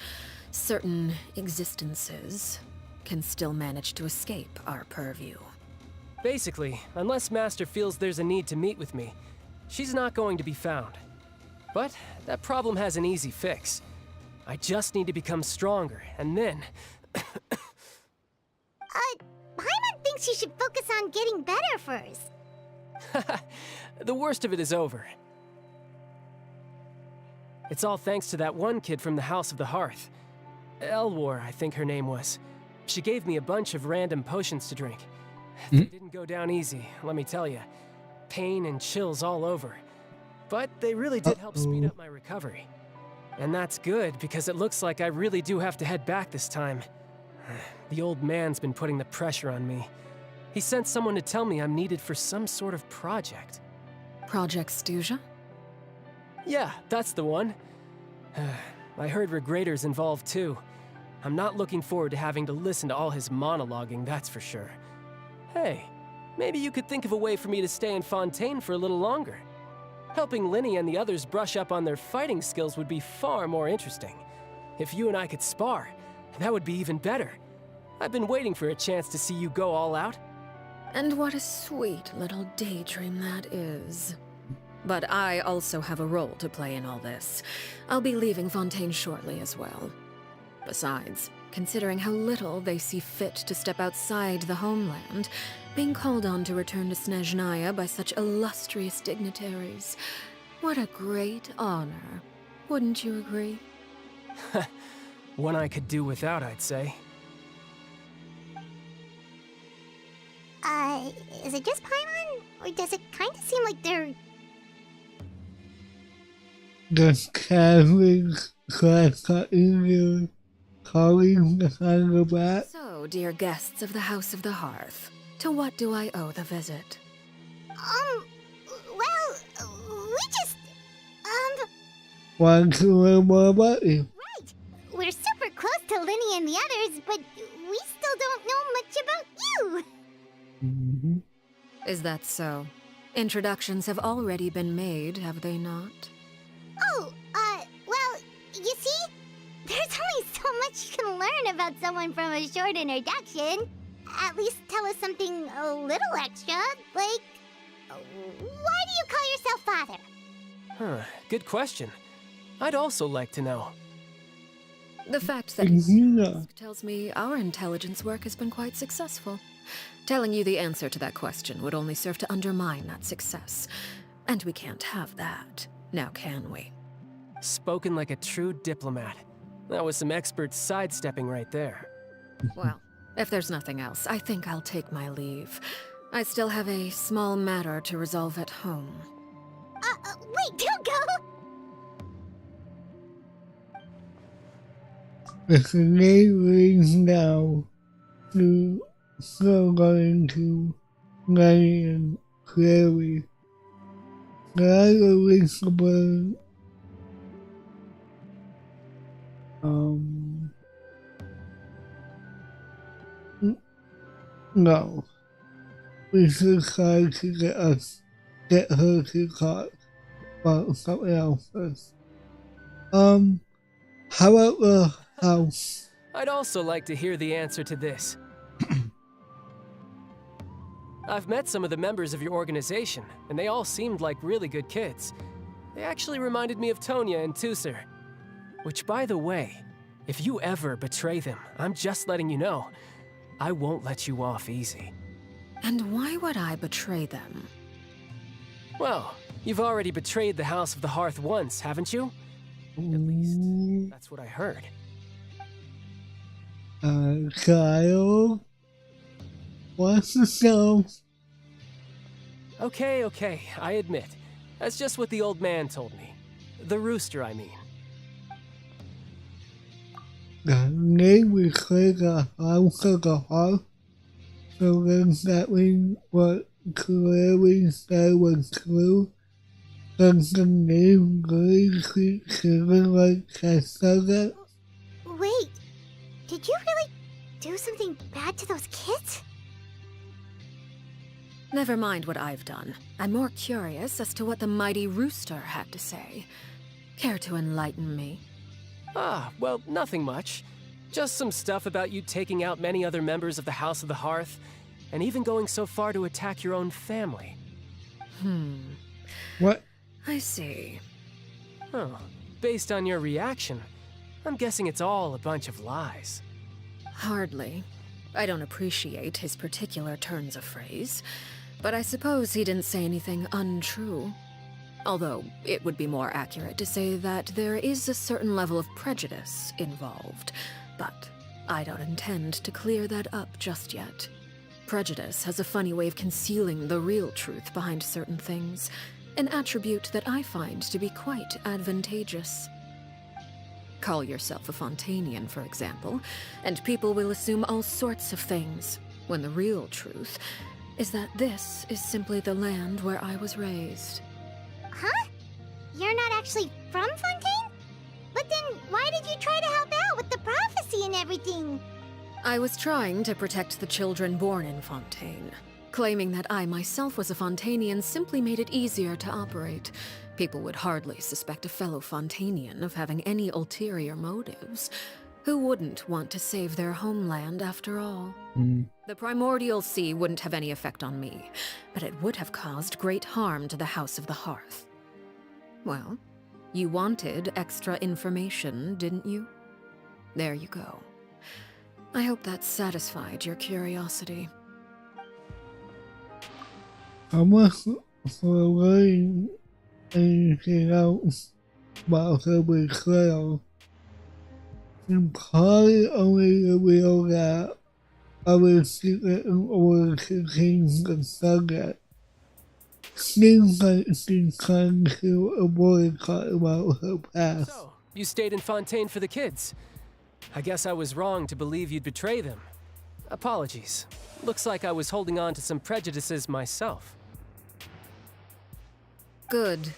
certain existences can still manage to escape our purview. Basically, unless Master feels there's a need to meet with me, she's not going to be found. But that problem has an easy fix. I just need to become stronger, and then... Paimon thinks you should focus on getting better first. The worst of it is over. It's all thanks to that one kid from the House of the Hearth. Elwar, I think her name was. She gave me a bunch of random potions to drink. They didn't go down easy, let me tell you. Pain and chills all over. But they really did help speed up my recovery. And that's good, because it looks like I really do have to head back this time. The old man's been putting the pressure on me. He sent someone to tell me I'm needed for some sort of project. Project Stuja? Yeah, that's the one. I heard Regrader's involved too. I'm not looking forward to having to listen to all his monologuing, that's for sure. Hey, maybe you could think of a way for me to stay in Fontaine for a little longer. Helping Linny and the others brush up on their fighting skills would be far more interesting. If you and I could spar, that would be even better. I've been waiting for a chance to see you go all out. And what a sweet little daydream that is. But I also have a role to play in all this. I'll be leaving Fontaine shortly as well. Besides, considering how little they see fit to step outside the homeland, being called on to return to Snezhnaya by such illustrious dignitaries, what a great honor. Wouldn't you agree? One I could do without, I'd say. Is it just Paimon? Or does it kind of seem like they're... Does Kevin class in your calling behind the back? So, dear guests of the House of the Hearth, to what do I owe the visit? Well, we just... Want to learn more about you? Right. We're super close to Linny and the others, but we still don't know much about you. Is that so? Introductions have already been made, have they not? Oh, well, you see? There's only so much you can learn about someone from a short introduction. At least tell us something a little extra, like... Why do you call yourself father? Huh, good question. I'd also like to know. The fact that you ask tells me our intelligence work has been quite successful. Telling you the answer to that question would only serve to undermine that success. And we can't have that, now can we? Spoken like a true diplomat. That was some expert sidestepping right there. Well, if there's nothing else, I think I'll take my leave. I still have a small matter to resolve at home. Wait, don't go! If the name rings now, you still going to Lenny and Clary. The other reachable no. We should try to get her to talk about something else first. How about the house? I'd also like to hear the answer to this. I've met some of the members of your organization, and they all seemed like really good kids. They actually reminded me of Tonya and Tusser. Which, by the way, if you ever betray them, I'm just letting you know, I won't let you off easy. And why would I betray them? Well, you've already betrayed the House of the Hearth once, haven't you? At least, that's what I heard. Kyle? What's the show? Okay, I admit. That's just what the old man told me. The rooster, I mean. The name we call the House of the Hearth, so does that mean what Clary said was true? Does the name really keep feeling like I said that? Wait, did you really do something bad to those kids? Never mind what I've done. I'm more curious as to what the mighty rooster had to say. Care to enlighten me? Well, nothing much. Just some stuff about you taking out many other members of the House of the Hearth, and even going so far to attack your own family. What? I see. Oh, based on your reaction, I'm guessing it's all a bunch of lies. Hardly. I don't appreciate his particular turns of phrase, but I suppose he didn't say anything untrue. Although, it would be more accurate to say that there is a certain level of prejudice involved, but I don't intend to clear that up just yet. Prejudice has a funny way of concealing the real truth behind certain things, an attribute that I find to be quite advantageous. Call yourself a Fontainian, for example, and people will assume all sorts of things, when the real truth is that this is simply the land where I was raised. Huh? You're not actually from Fontaine? But then why did you try to help out with the prophecy and everything? I was trying to protect the children born in Fontaine. Claiming that I myself was a Fontainian simply made it easier to operate. People would hardly suspect a fellow Fontainian of having any ulterior motives. Who wouldn't want to save their homeland after all? The primordial sea wouldn't have any effect on me, but it would have caused great harm to the House of the Hearth. Well, you wanted extra information, didn't you? There you go. I hope that satisfied your curiosity. I wasn't following anything else about her betrayal. And probably only revealed that I was secret in order to change the subject. Seems like she's trying to avoid talking about her past. So, you stayed in Fontaine for the kids. I guess I was wrong to believe you'd betray them. Apologies. Looks like I was holding on to some prejudices myself. Good.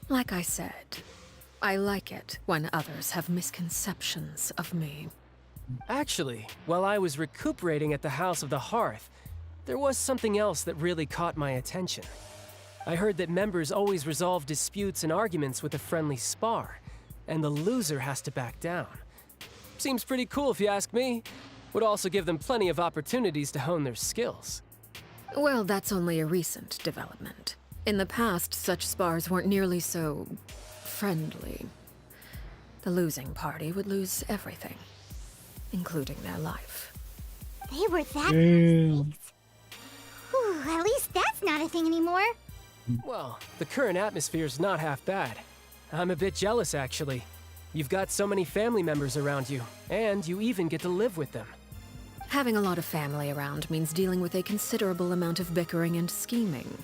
Like I said, I like it when others have misconceptions of me. Actually, while I was recuperating at the House of the Hearth, there was something else that really caught my attention. I heard that members always resolve disputes and arguments with a friendly spar, and the loser has to back down. Seems pretty cool if you ask me. Would also give them plenty of opportunities to hone their skills. Well, that's only a recent development. In the past, such spars weren't nearly so friendly. The losing party would lose everything, including their life. They were that Whew, at least that's not a thing anymore. Well, the current atmosphere's not half bad. I'm a bit jealous, actually. You've got so many family members around you, and you even get to live with them. Having a lot of family around means dealing with a considerable amount of bickering and scheming.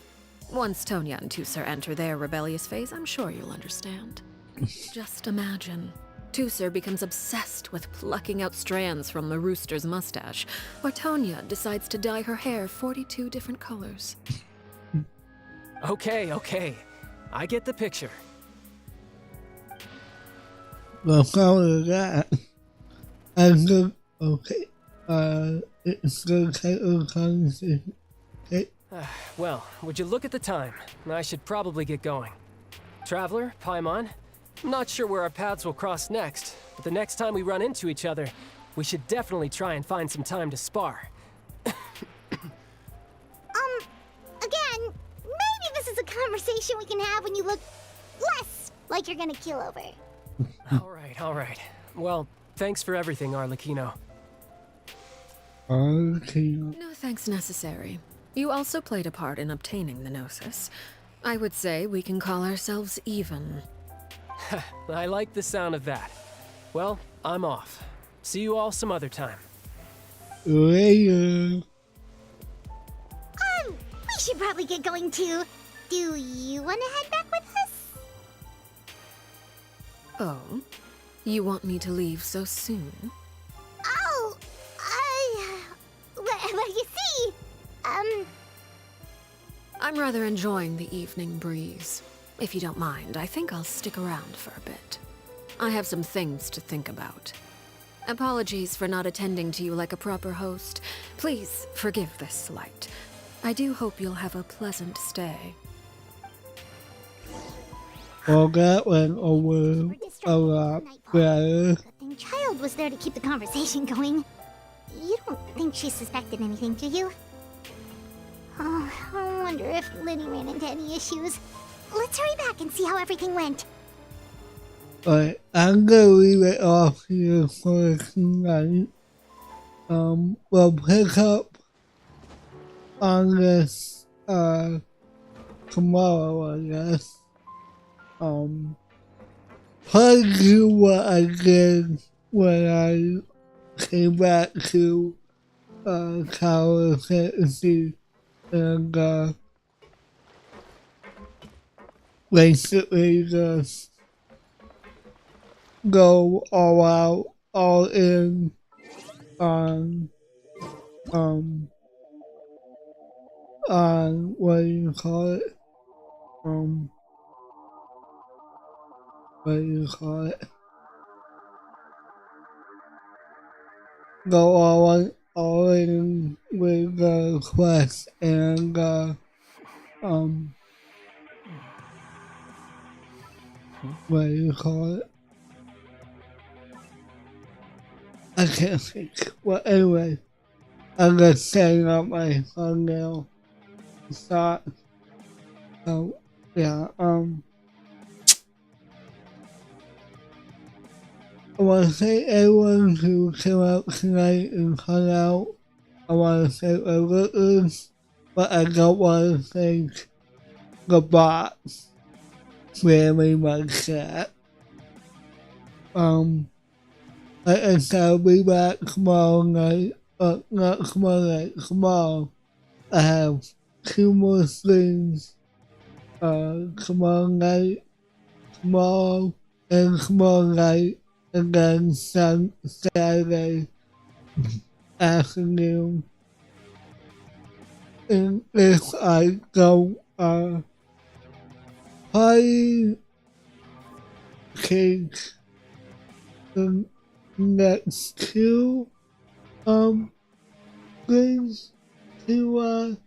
Once Tonya and Tusser enter their rebellious phase, I'm sure you'll understand. Just imagine. Tusser becomes obsessed with plucking out strands from the rooster's mustache, or Tonya decides to dye her hair 42 different colors. Okay. I get the picture. Well, following that, I think, okay, it's gonna take a conversation. Okay. Well, would you look at the time? I should probably get going. Traveler, Paimon, I'm not sure where our paths will cross next, but the next time we run into each other, we should definitely try and find some time to spar. Again, maybe this is a conversation we can have when you look less like you're gonna keel over. All right. Well, thanks for everything, Arlecchino. Arlecchino. No thanks necessary. You also played a part in obtaining the Gnosis. I would say we can call ourselves even. I like the sound of that. Well, I'm off. See you all some other time. Later. We should probably get going too. Do you want to head back with us? Oh? You want me to leave so soon? Oh, well, you see, I'm rather enjoying the evening breeze. If you don't mind, I think I'll stick around for a bit. I have some things to think about. Apologies for not attending to you like a proper host. Please forgive this slight. I do hope you'll have a pleasant stay. Well, that went over a lot better. Good thing Child was there to keep the conversation going. You don't think she suspected anything, do you? Oh, I wonder if Liddy ran into any issues. Let's hurry back and see how everything went. But I'm gonna leave it off here for tonight. We'll pick up on this tomorrow, I guess. Probably do what I did when I came back to Tower Fantasy and basically just go all out, all in on what do you call it? What do you call it? Go all in with the quest and what do you call it? I can't think. Well, anyway, I'm just setting up my thumbnail shot. So, yeah, I want to thank everyone who came out tonight and hung out. I want to thank my listeners, but I don't want to thank the bots spamming my chat. Like I said, I'll be back tomorrow night. Not tomorrow night, tomorrow. I have 2 more streams. Tomorrow night, tomorrow, and tomorrow night, and then Saturday afternoon. And if I don't, probably take the next 2 things to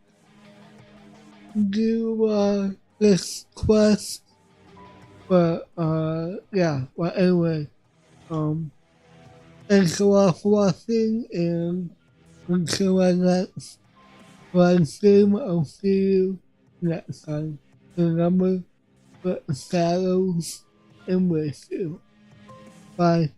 do this quest. But yeah, well anyway, thanks a lot for watching, and until my next live stream, I'll see you next time. Remember, put shadows in with you. Bye.